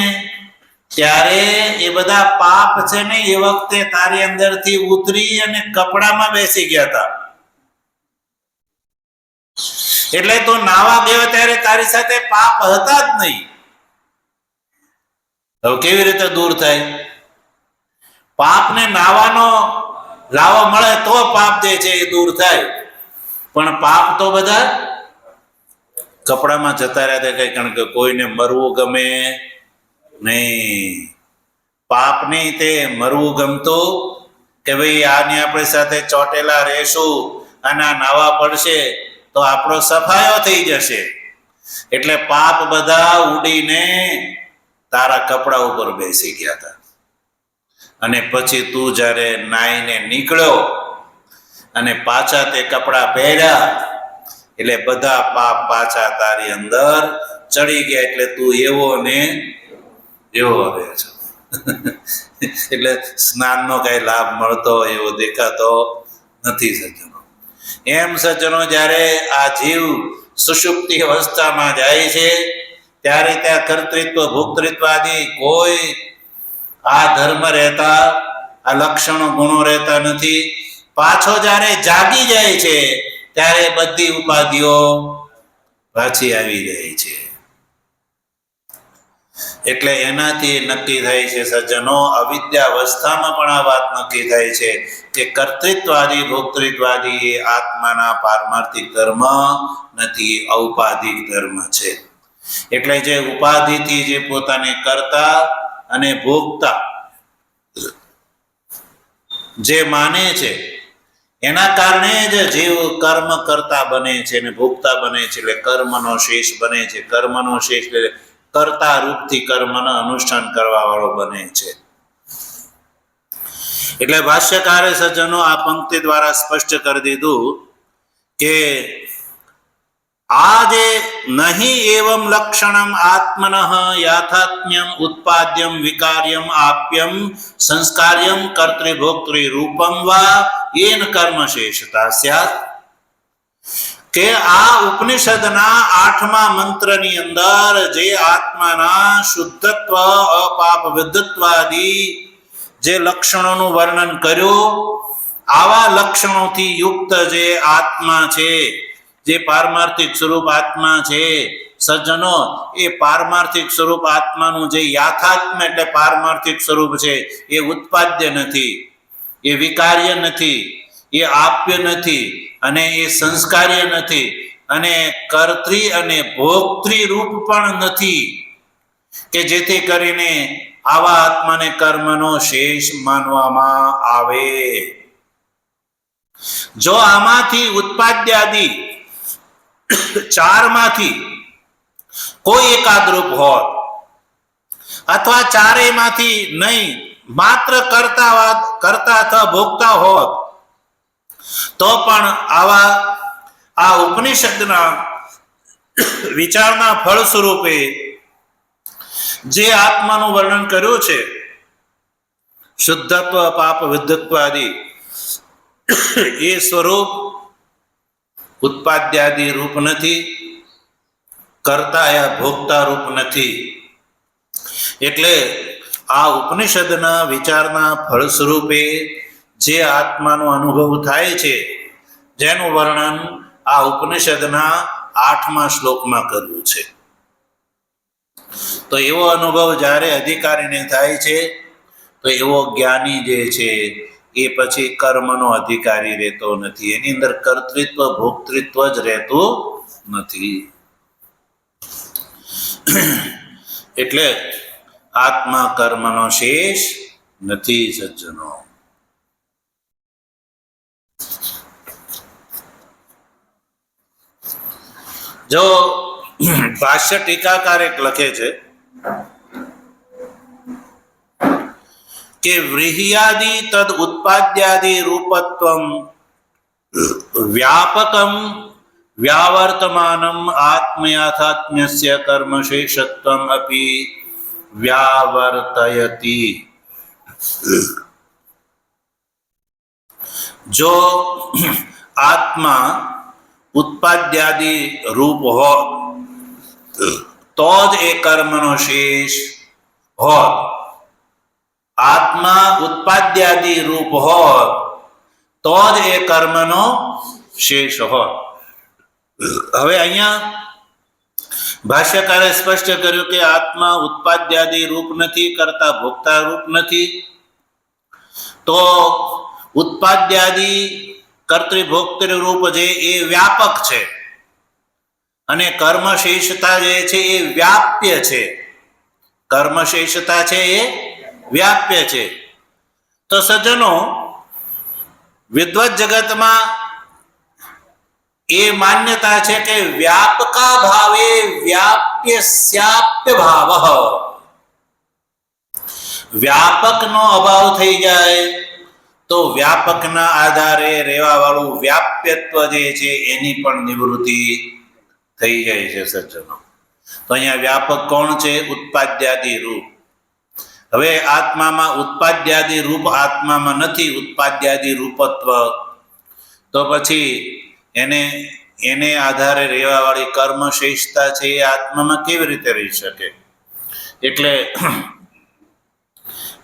ત્યારે એ બધા પાપ છે ને એ વખતે તારી અંદરથી ઉતરી અને કપડામાં બેસી ગયા હતા. એટલે તું નાવા ગયો ત્યારે તારી સાથે પાપ હતા જ નહીં. હવે કેવી રીતે દૂર થાય? પાપને નાવાનો લાવો મળે તો પાપ જે છે એ દૂર થાય. પણ પાપ તો બધા કપડામાં જતા રહ્યા કઈ, કારણ કે કોઈને મરવું ગમે નહીં. પાપ નહીં તે મરવું ગમતું કે ભાઈ આની આપણી સાથે ચોટેલા રહેશું અને આ નાવા પડશે તો આપણો સફાયો થઈ જશે. એટલે પાપ બધા ઉડીને તારા કપડા ઉપર બેસી ગયા હતા. અને પછી તું જ્યારે નાઈને નીકળ્યો અને પાછા તે કપડા પહેર્યા એટલે બધા પાપ પાછા તારી અંદર ચડી ગયા. એટલે તું એવો ને એવો રહે છો. એટલે સ્નાનનો કઈ લાભ મળતો એવો દેખાતો નથી સજ્જનો. એમ સજ્જનો જ્યારે આ જીવ સુષુપ્તિ અવસ્થામાં જાય છે ત્યારે ત્યાં કર્તૃત્વ ભોક્તૃત્વ આદિ કોઈ આ ધર્મ રહેતા, આ લક્ષણો ગુણો રહેતા નથી. પાછો જ્યારે જાગી જાય છે ત્યારે બધી ઉપાધિઓ પાછી આવી જાય છે. એટલે એનાથી નક્કી થાય છે સજ્જનો, અવિદ્યાવસ્થામાં પણ આ વાત નક્કી થાય છે કે કર્તૃત્વાદી ભોક્તૃત્વાદી એ આત્માના પારમાર્થિક ધર્મ નથી, ઔપાધિક ધર્મ છે. એટલે જે ઉપાધિથી જે પોતાને કરતા અને ભોગતા જે માને છે એના કારણે જ જીવ કર્મ કરતા બને છે અને ભોગતા બને છે. એટલે કર્મનો શેષ બને છે. કર્મનો શેષ એટલે કર્તા રૂપથી કર્મનો અનુષ્ઠાન કરવા વાળો બને છે. એટલે ભાષ્યકારે સજ્જનો આ પંક્તિ દ્વારા સ્પષ્ટ કરી દીધું કે આ જે નહીં એવમ લક્ષણમ આત્મનઃ યાથાત્મ્યમ ઉત્પાદ્યમ વિકાર્યમ આપ્યમ સંસ્કાર્યમ કર્તૃભોક્તૃ રૂપમ વા એન કર્મ શેષતા સ્યાત. કે આ ઉપનિષદના 8મા મંત્રની અંદર જે આત્માના શુદ્ધત્વ અપાપ વિદ્ધત્વાદી જે લક્ષણોનું વર્ણન કર્યું, આવા લક્ષણોથી યુક્ત જે આત્મા છે, જે પારમાર્થિક સ્વરૂપ આત્મા છે સજ્જનો, એ પારમાર્થિક સ્વરૂપ આત્માનું જે યાથાત્મ્ય એટલે પારમાર્થિક સ્વરૂપ છે એ ઉત્પાદ્ય નથી, એ વિકાર્ય નથી, એ આપ્ય નથી અને એ સંસ્કાર્ય નથી અને કર્તૃ અને ભોક્તૃ રૂપ પણ નથી કે જેથી કરીને આવા આત્માને કર્મનો શેષ માનવામાં આવે. જો આમાંથી ઉત્પાદ્યાદિ ચારમાંથી કોઈ એકાદ રૂપ હોત અથવા ચારેયમાંથી નહીં, માત્ર કરતા અથવા ભોગતા હોત તો પણ આવા આ ઉપનિષદના વિચારના ફળ સ્વરૂપે જે આત્માનું વર્ણન કર્યું છે, શુદ્ધત્વ પાપ વિદ્ધત્વ આદિ, એ સ્વરૂપ ઉત્પાદ્યાદિ રૂપ નથી, કર્તા યા ભોગતા રૂપ નથી. એટલે આ ઉપનિષદના વિચારના ફળ સ્વરૂપે જે આત્માનો અનુભવ થાય છે, જેનું વર્ણન આ ઉપનિષદના 8મા શ્લોકમાં કર્યું છે. તો એવો અનુભવ જ્યારે અધિકારીને થાય છે તો એવો જ્ઞાની જે છે એ પછી કર્મનો અધિકારી રહેતો નથી, એની અંદર કર્તૃત્વ ભોક્તૃત્વ જ રહેતું નથી. એટલે આત્મા કર્મનો શેષ નથી સજ્જનો. જો ભાષ્ય ટીકાકાર એક લખે છે કે વ્રીહ્યાદિ તદ ઉત્પાદ્યાદિ રૂપત્વમ વ્યાપકમ વ્યાવર્તમાનમ આત્મયાથાત્મ્યસ્ય કર્મશેષત્વમ અપી વ્યાવર્તયતિ. જો આત્મા ઉત્પાદ્યાદિ રૂપ હોત તો જ એ કર્મનો શેષ હોત. આત્મા ઉત્પાદ્યાદિ રૂપ હોત તો જ એ કર્મનો શેષ હોત. હવે અહીંયા ભાષ્યકારે સ્પષ્ટ કર્યું કે આત્મા ઉત્પાદ્યાદિ રૂપ નથી, કરતા ભોગતા રૂપ નથી. તો ઉત્પાદ્યાદિ કર્તૃભોક્તૃ રૂપ જે એ વ્યાપક છે અને કર્મશેષતા જે છે એ વ્યાપ્ય છે. કર્મશેષતા છે એ વ્યાપ્ય છે. તો સજ્જનો, વિદ્વત જગતમાં એ માન્યતા છે કે વ્યાપકા ભાવે વ્યાપ્ય સ્યાપ્ય ભાવ. વ્યાપકનો અભાવ થઈ જાય તો વ્યાપકના આધારે રહેવા વાળું વ્યાપ્યત્વ જે છે એની પણ નિવૃત્તિ થઈ જાય છે સજ્જનો. તો અહીંયા વ્યાપક કોણ છે? ઉત્પાદ્યાદિ રૂપ. હવે આત્મામાં ઉત્પાદ્યાદિ રૂપ આત્મામાં નથી, ઉત્પાદ્યાદિ રૂપત્વ. તો પછી એને આધારે રહેવા વાળી કર્મશેષતા છે એ આત્મામાં કેવી રીતે રહી શકે? એટલે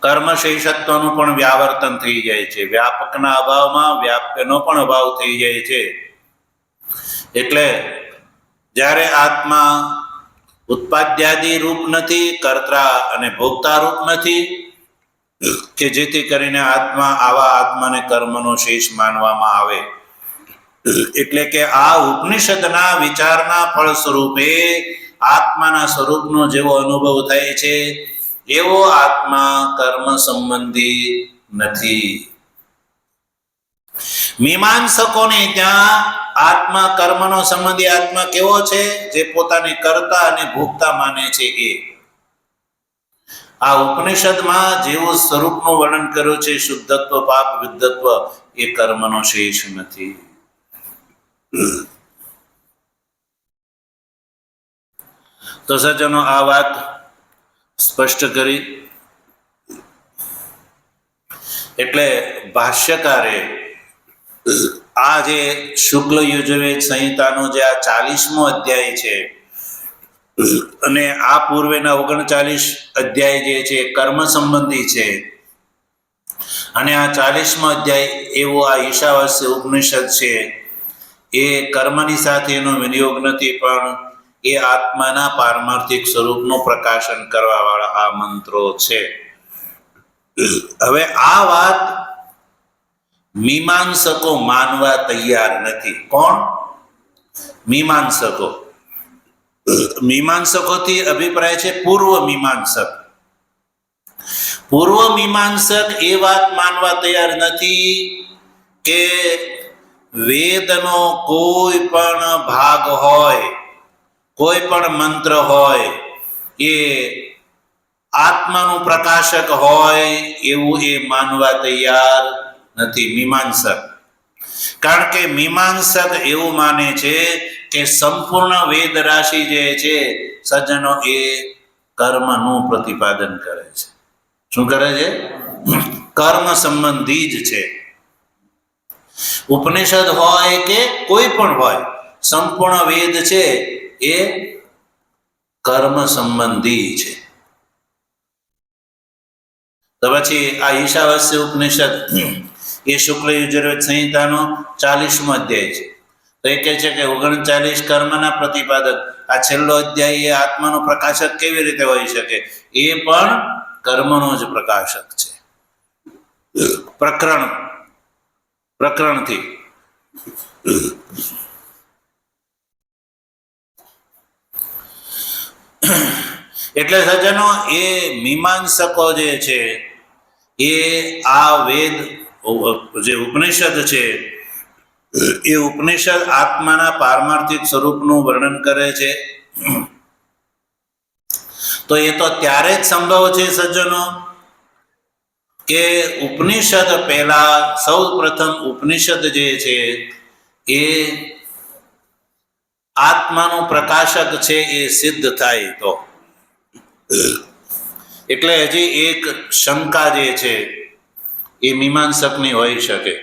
કર્મશેષત્વનું પણ વ્યાવર્તન થઈ જાય છે. વ્યાપકના અભાવમાં વ્યાપ્યનો પણ અભાવ થઈ જાય છે. એટલે જ્યારે આત્મા ઉત્પાદ્યાદિ રૂપ નથી, કર્તા અને ભોગતા રૂપ નથી, કે જેથી કરીને આવા આત્માને કર્મનો શેષ માનવામાં આવે. એટલે કે આ ઉપનિષદના વિચારના ફળ સ્વરૂપે આત્માના સ્વરૂપનો જેવો અનુભવ થાય છે એવો આત્મા કર્મ સંબંધી નથી. મીમાંસકોને ત્યાં આત્મા કર્મનો સંબંધી આત્મા કેવો છે? જે પોતાને કર્તા અને ભોગતા માને છે એ. આ ઉપનિષદમાં જેવું સ્વરૂપનું વર્ણન કર્યું છે, શુદ્ધત્વ, પાપ વિદ્ધત્વ, એ કર્મનો શેષ નથી. તો સજ્જનો, આ વાત સ્પષ્ટ કરી. એટલે ભાષ્યકારે આ જે શુક્લ યજુર્વેદ સંહિતાનો જે આ 40મો અધ્યાય છે અને આ પૂર્વેના 39 અધ્યાય જે છે કર્મ સંબંધી છે, અને આ 40મો અધ્યાય એવો આ ઈશાવાસ્ય ઉપનિષદ છે એ કર્મની સાથે એનો વિનિયોગ નથી, પણ એ આત્માના પારમાર્થિક સ્વરૂપનું પ્રકાશન કરવા વાળા આ મંત્રો છે. હવે આ વાત મીમાંસકો માનવા તૈયાર નથી. કોણ? મીમાંસકો. મીમાંસકોથી અભિપ્રાય છે પૂર્વ મીમાંસક. પૂર્વ મીમાંસક એ વાત માનવા તૈયાર નથી કે વેદનો કોઈ પણ ભાગ હોય, કોઈ પણ મંત્ર હોય એ આત્માનું પ્રકાશક હોય એવું એ માનવા તૈયાર નથી મીમાંસક. કારણ કે મીમાંસક એવું માને છે કે સંપૂર્ણ વેદ રાશિ જે છે સજ્જનો એ કર્મનું પ્રતિપાદન કરે છે. શું કરે છે? કર્મ સંબંધી જ છે. ઉપનિષદ હોય કે કોઈ પણ હોય, સંપૂર્ણ વેદ છે એ કર્મ સંબંધી છે. તો પછી આ ઈશાવાસ્ય ઉપનિષદ એ શુક્લ યજુર્વેદ સંહિતાનો 40મો અધ્યાય છે. તો એ કહે છે કે 39 કર્મના પ્રતિપાદક. આ છેલ્લો અધ્યાય એ આત્માનો પ્રકાશક કેવી રીતે હોઈ શકે? એ પણ કર્મનો જ પ્રકાશક છે. પ્રકરણથી. એટલે સજ્જનો, એ મીમાંસકો જે છે એ આ વેદ જે ઉપનિષદ છે એ ઉપનિષદ આત્માના પારમાર્થિક સ્વરૂપનું વર્ણન કરે છે. તો એ તો ત્યારે જ સંભવ છે સજ્જનો કે ઉપનિષદ પહેલા સૌ પ્રથમ ઉપનિષદ જે છે એ આત્માનું પ્રકાશક છે એ સિદ્ધ થાય. તો એટલે હજી એક શંકા જે છે એ મીમાંસકની હોઈ શકે.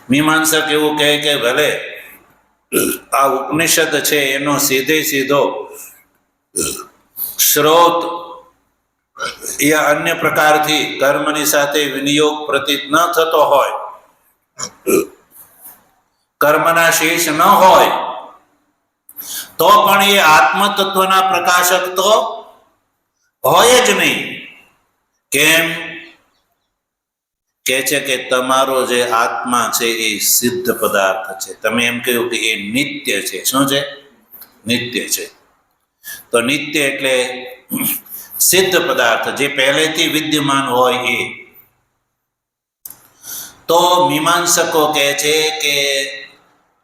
મીમાંસક એવું કહે કે ભલે આ ઉપનિષદ છે એનો સીધો સ્ત્રોત એ અન્ય પ્રકારથી કર્મની સાથે વિનિયોગ પ્રતીત ન થતો હોય, કર્મના શેષ ન હોય તો પણ એ આત્મતત્વના પ્રકાશક તો હોય જ નહીં. કેમ કે છે કે તમારો જે આત્મા છે એ સિદ્ધ પદાર્થ છે. તમે એમ કહ્યું કે એ નિત્ય છે. શું છે? નિત્ય છે. તો નિત્ય એટલે સિદ્ધ પદાર્થ, જે પહેલેથી વિદ્યમાન હોય એ. તો મીમાંસકો કહે છે કે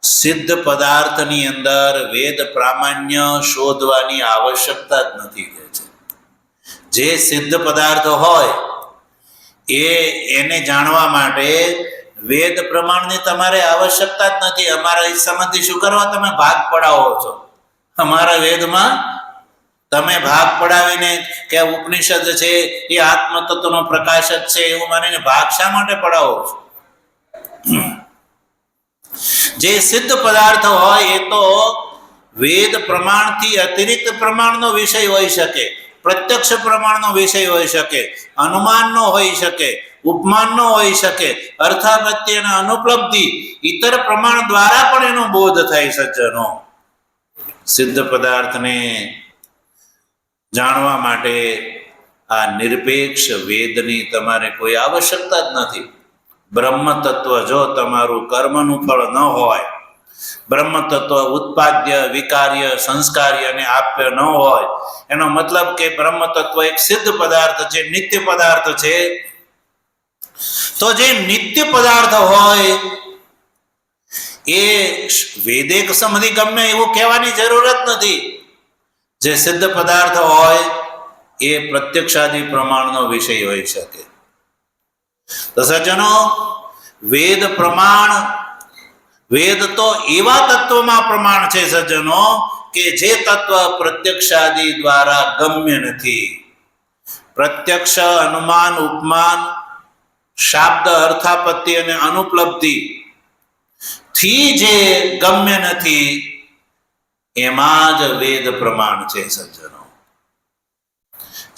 સિદ્ધ પદાર્થની અંદર વેદ પ્રામાણ્ય શોધવાની આવશ્યકતા જ નથી. કહે છે જે સિદ્ધ પદાર્થ હોય એને જાણવા માટે વેદ પ્રમાણની તમારે આવશ્યકતા જ નથી. અમારા હિસ્સામાંથી શું કરવા તમે ભાગ પડાવો છો? અમારા વેદમાં તમે ભાગ પડાવીને કે ઉપનિષદ છે એ આત્મતત્વનો પ્રકાશક છે એવું માનીને ભાગ શા માટે પડાવો છો? જે સિદ્ધ પદાર્થ હોય એ તો વેદ પ્રમાણથી અતિરિક્ત પ્રમાણનો વિષય હોઈ શકે, પ્રત્યક્ષ પ્રમાણનો વિષય હોઈ શકે, અનુમાનનો હોઈ શકે, ઉપમાનનો હોઈ શકે, અર્થાપત્તિ અને અનુપલબ્ધિ ઇતર પ્રમાણ દ્વારા પણ એનો બોધ થાય. સજ્જનો, સિદ્ધ પદાર્થને જાણવા માટે આ નિરપેક્ષ વેદની તમારે કોઈ આવશ્યકતા જ નથી. બ્રહ્મ તત્વ જો તમારું કર્મનું ફળ ન હોય, બ્રહ્મ તત્વ ઉત્પાદ્ય, વિકાર્ય, સંસ્કાર્ય અને આપ્ય ન હોય, એનો મતલબ કે બ્રહ્મ તત્વ એક સિદ્ધ પદાર્થ છે, નિત્ય પદાર્થ છે. તો જે નિત્ય પદાર્થ હોય એ વેદેક સંબંધી ગમે એવું કહેવાની જરૂરત નથી. જે સિદ્ધ પદાર્થ હોય એ પ્રત્યક્ષાદિ પ્રમાણનો વિષય હોઈ શકે. તો સજ્જનો, વેદ પ્રમાણ, વેદ તો એવા તત્વમાં પ્રમાણ છે સજ્જનો કે જે તત્વ પ્રત્યક્ષાદિ દ્વારા ગમ્ય નથી. પ્રત્યક્ષ, અનુમાન, ઉપમાન, શાબ્દ, અર્થાપત્તિ અને અનુપલબ્ધિ થી જે ગમ્ય નથી એમાં જ વેદ પ્રમાણ છે. સજ્જનો,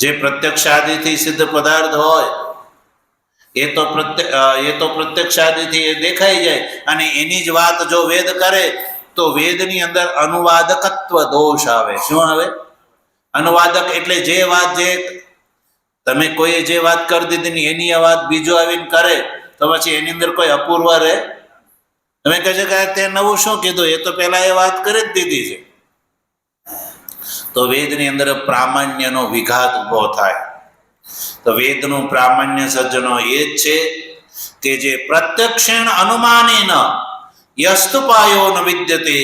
જે પ્રત્યક્ષાદિથી સિદ્ધ પદાર્થ હોય એ તો પ્રત્યક્ષાદિથી દેખાઈ જાય, અને એની જ વાત જો વેદ કરે તો વેદની અંદર અનુવાદકત્વ દોષ આવે. શું આવે? અનુવાદક એટલે જે વાત, જે તમે કોઈ જે વાત કરી દીધી ને એની વાત બીજો આવીને કરે તો પછી એની અંદર કોઈ અપૂર્વ રહે? તમે કહે છે કે તે નવું શું કીધું, એ તો પહેલા એ વાત કરી જ દીધી છે. તો વેદની અંદર પ્રામાણ્યનો વિઘાત ઉભો થાય. તો વેદનું પ્રામાણ્ય સજ્જનો એ જ છે કે જે પ્રત્યક્ષેણ અનુમાનેન યસ્તુપાયો ન વિદ્યતે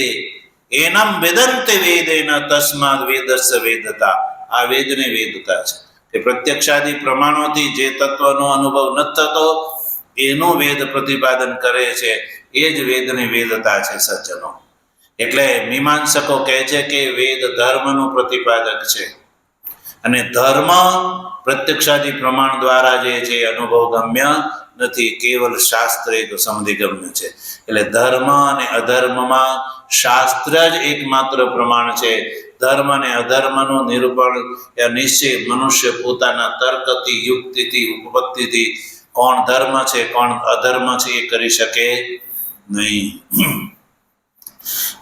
એનમ વેદંતે વેદેન તસ્માદ વેદસ્ય વેદતા. આ વેદને વેદતા છે કે પ્રત્યક્ષાદિ પ્રમાણોથી જે તત્વનો અનુભવ નથી થતો એનું વેદ પ્રતિપાદન કરે છે, એ જ વેદની વેદતા છે. સજ્જનો, એટલે મીમાંસકો કહે છે કે વેદ ધર્મનું પ્રતિપાદક છે, અને ધર્મ પ્રત્યક્ષાદિ પ્રમાણ દ્વારા જે છે અનુભવ ગમ્ય નથી, કેવલ શાસ્ત્ર એક સમધિગમ્ય છે. એટલે ધર્મ અને અધર્મમાં શાસ્ત્ર જ એકમાત્ર પ્રમાણ છે. ધર્મ અને અધર્મનું નિરૂપણ યા નિશ્ચય મનુષ્ય પોતાના તર્કથી, યુક્તિથી, ઉપપત્તિથી કોણ ધર્મ છે કોણ અધર્મ છે એ કરી શકે નહીં.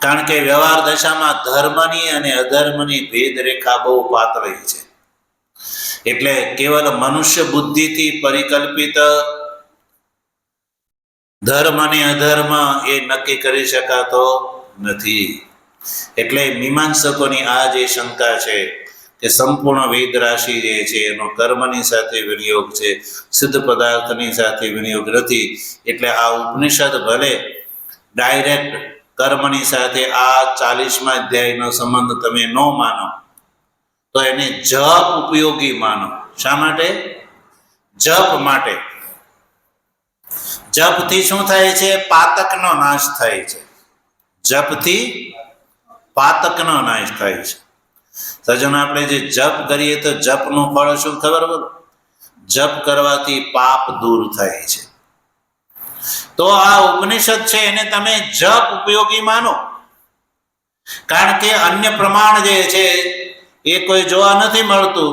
કારણ કે વ્યવહાર દશામાં ધર્મની અને અધર્મની ભેદ રેખા બહુ પાતળી છે. એટલે કેવલ મનુષ્ય બુદ્ધિથી પરિકલ્પિત ધર્મ અને અધર્મ એ નક્કી કરી શકાતો નથી. એટલે મીમાંસકોની આ જે શંકા છે કે સંપૂર્ણ વેદ રાશિ જે છે એનો કર્મની સાથે વિનિયોગ છે, સિદ્ધ પદાર્થની સાથે વિનિયોગ નથી. એટલે આ ઉપનિષદ ભલે ડાયરેક્ટ કર્મની સાથે આ 40મા અધ્યાયનો સંબંધ તમે ન માનો તો એને જપ ઉપયોગી માનો. શા માટે? જપ માટે. જપથી શું થાય છે? પાતકનો નાશ થાય છે. જપથી પાતકનો નાશ થાય છે. સજ્જનો, આપણે જે જપ કરીએ તો જપનું ફળ શું ખબર? જપ કરવાથી પાપ દૂર થાય છે. તો આ ઉપનિષદ છે એને તમે જપ ઉપયોગી માનો, કારણ કે અન્ય પ્રમાણ જે છે એ કોઈ જોવા નથી મળતું,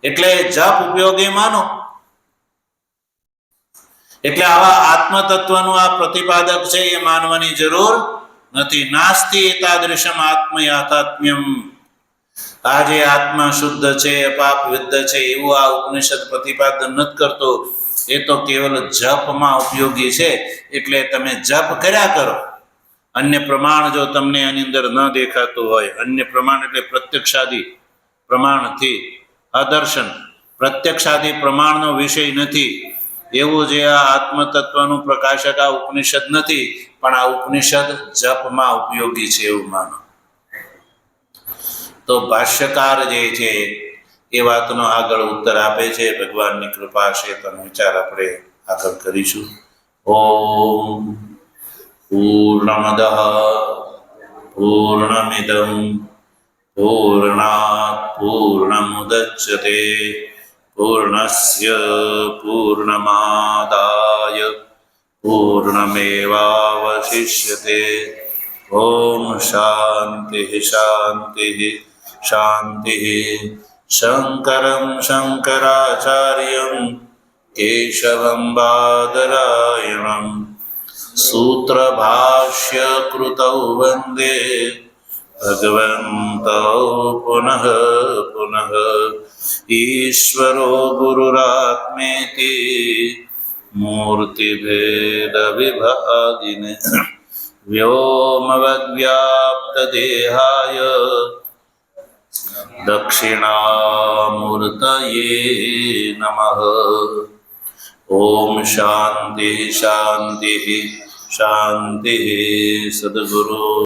એટલે જપ ઉપયોગી માનો. એટલે આવા આત્મતત્વનું આ પ્રતિપાદક છે એ માનવાની જરૂર નથી. નાસ્તિ એતાદૃશમ આત્મયાથાત્મ્યમ. આ જે આત્મા શુદ્ધ છે, અપાપ વિદ્ધ છે એવું આ ઉપનિષદ પ્રતિપાદન નથી કરતો. એ તો કેવલ જપમાં ઉપયોગી છે. એટલે તમે જપ કર્યા કરો. અન્ય પ્રમાણ જો તમને આની અંદર ન દેખાતું હોય, અન્ય પ્રમાણ એટલે પ્રત્યક્ષાદિ પ્રમાણથી અદર્શન, પ્રત્યક્ષાદિ પ્રમાણનો વિષય નથી એવું જે આ આત્મતત્વનું પ્રકાશક આ ઉપનિષદ નથી, પણ આ ઉપનિષદ જપમાં ઉપયોગી છે એવું માનો. તો ભાષ્યકાર જે છે એ વાતનો આગળ ઉત્તર આપે છે. ભગવાનની કૃપા છે તો વિચાર આપણે આગળ કરીશું. ઓમ પૂર્ણમદ પૂર્ણમિદં પૂર્ણાત પૂર્ણમુદચ્યતે પૂર્ણસ્ય પૂર્ણમાદાય પૂર્ણમેવાવશિષ્યતે. ઓમ શાંતિ શાંતિ શાંતિ. શંકરં શંકરાચાર્યં કેશવં બાદરાયણં સૂત્રભાષ્ય કૃતૌ વંદે ભગવन्तૌ પુનઃ પુનઃ. ઈશ્વરો ગુરુરાત્મેતિ મૂર્તિભેદ વિભાગિને વ્યોમવદ્વ્યાપ્તદેહાય દક્ષિણામૂર્તયે નમઃ. ઓમ શાંતિ શાંતિ શાંતિ. સદગુરુ